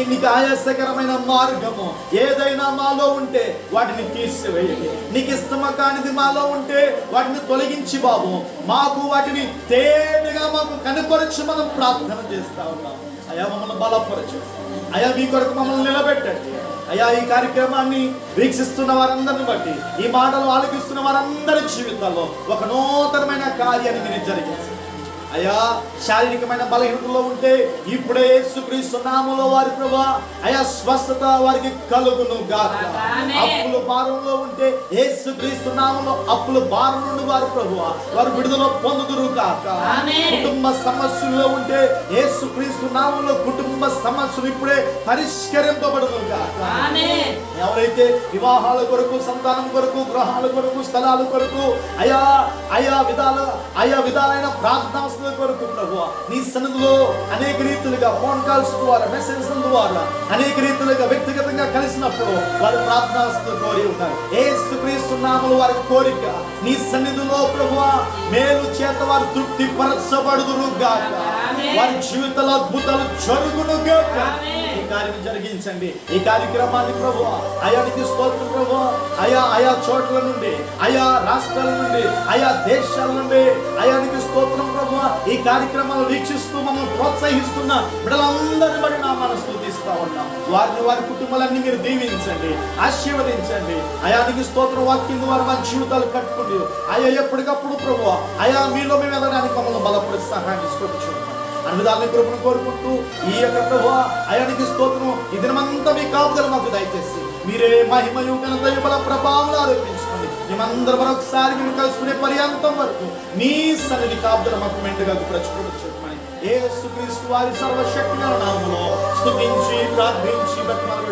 నీకు ఆయాసకరమైన మార్గము ఏదైనా మాలో ఉంటే వాటిని తీసివేయండి. నీకు ఇష్టమ కానిది మాలో ఉంటే వాటిని తొలగించి బాబు మాకు వాటిని తేటగా మాకు కనుపరచి మనం ప్రార్థన చేస్తా ఉన్నాం. అయా మమ్మల్ని బలపరచు అయా, మీ కొరకు మమ్మల్ని నిలబెట్టండి అయా. ఈ కార్యక్రమాన్ని వీక్షిస్తున్న వారందరిని బట్టి, ఈ మాటలు ఆలకిస్తున్న వారందరి జీవితాల్లో ఒక నూతనమైన కార్యాన్ని మీరు జరిగించండి అయా. శారీరకమైన బలహీనతలో ఉంటే ఇప్పుడే యేసుక్రీస్తు నామములో వారి ప్రభువా అయా స్వస్థత వారికి కలుగును గాక. అప్పుల భారంలో ఉంటే యేసుక్రీస్తు నామములో అప్పుల భారం నుండి వారి ప్రభువా వారు విడుదల పొందుదురు గాక. కుటుంబ సమస్యల్లో ఉంటే యేసుక్రీస్తు నామములో కుటుంబ సమస్యలు ఇప్పుడే పరిష్కరింపబడును గాక. ఎవరైతే వివాహాల కొరకు, సంతానం కొరకు, గృహాల కొరకు, స్థలాల కొరకు ఆయా విధాలైన ప్రార్థన కొరకు ప్రభువా నీ సన్నిధిలో అనేక రీతులుగా ఫోన్ కాల్స్ ద్వారా, మెసేజ్ ద్వారా అనేక రీతులుగా వ్యక్తిగతంగా కలిసినప్పుడు వారి ప్రార్థన కోరి ఉన్నారు. యేసుక్రీస్తు నామములో వారి కోరిక నీ సన్నిధిలో ప్రభువా మేలు చేత వారు తృప్తి పరచబడుదురు గాక. వారి జీవితాల అద్భుతాలు జరుగును గాక. ఈ కార్యం జరిగించండి. ఈ కార్యక్రమాన్ని ప్రభువా అయానికి స్తోత్రం ప్రభువా ఆయా చోట్ల నుండి, ఆయా రాష్ట్రాల నుండి, ఆయా దేశాల నుండి అయానికి స్తోత్రం ప్రభువా. ఈ కార్యక్రమాలు వీక్షిస్తూ మమ్మల్ని ప్రోత్సహిస్తున్న బిడ్డలందరినీ బట్టి నా మనసు స్తుతిస్తా ఉన్నాం. వారి కుటుంబాలన్నీ మీరు దీవించండి, ఆశీర్వదించండి. అయానికి స్తోత్రం. వాక్యం ద్వారా మా జీవితాలు కట్టుకుంటూ ఆయా ఎప్పటికప్పుడు ప్రభువా ఆయా మీలో మేము ఎదగడానికి మమ్మల్ని బలపడి సహాయం తీసుకొచ్చు అన్నిదాన్ని కృపను కోరుకుంటూ ఈ యొక్క ప్రభువా అయానికి స్తోత్రం. ఈ దినమంతా మీ కాపుదల మాకు దయచేసి మీరే మహిమయు ఘనతయు బల ప్రభావాలు ఆరోపించుకోండి. మేమందరం మరొకసారి మేము కలుసుకునే పర్యంతం వరకు మీ సన్నిధి కాపుదల మాకు మెండుగా ప్రచురించమని యేసుక్రీస్తు వారి సర్వశక్తి నామములో స్తుతించి ప్రార్థించి బతిమాలి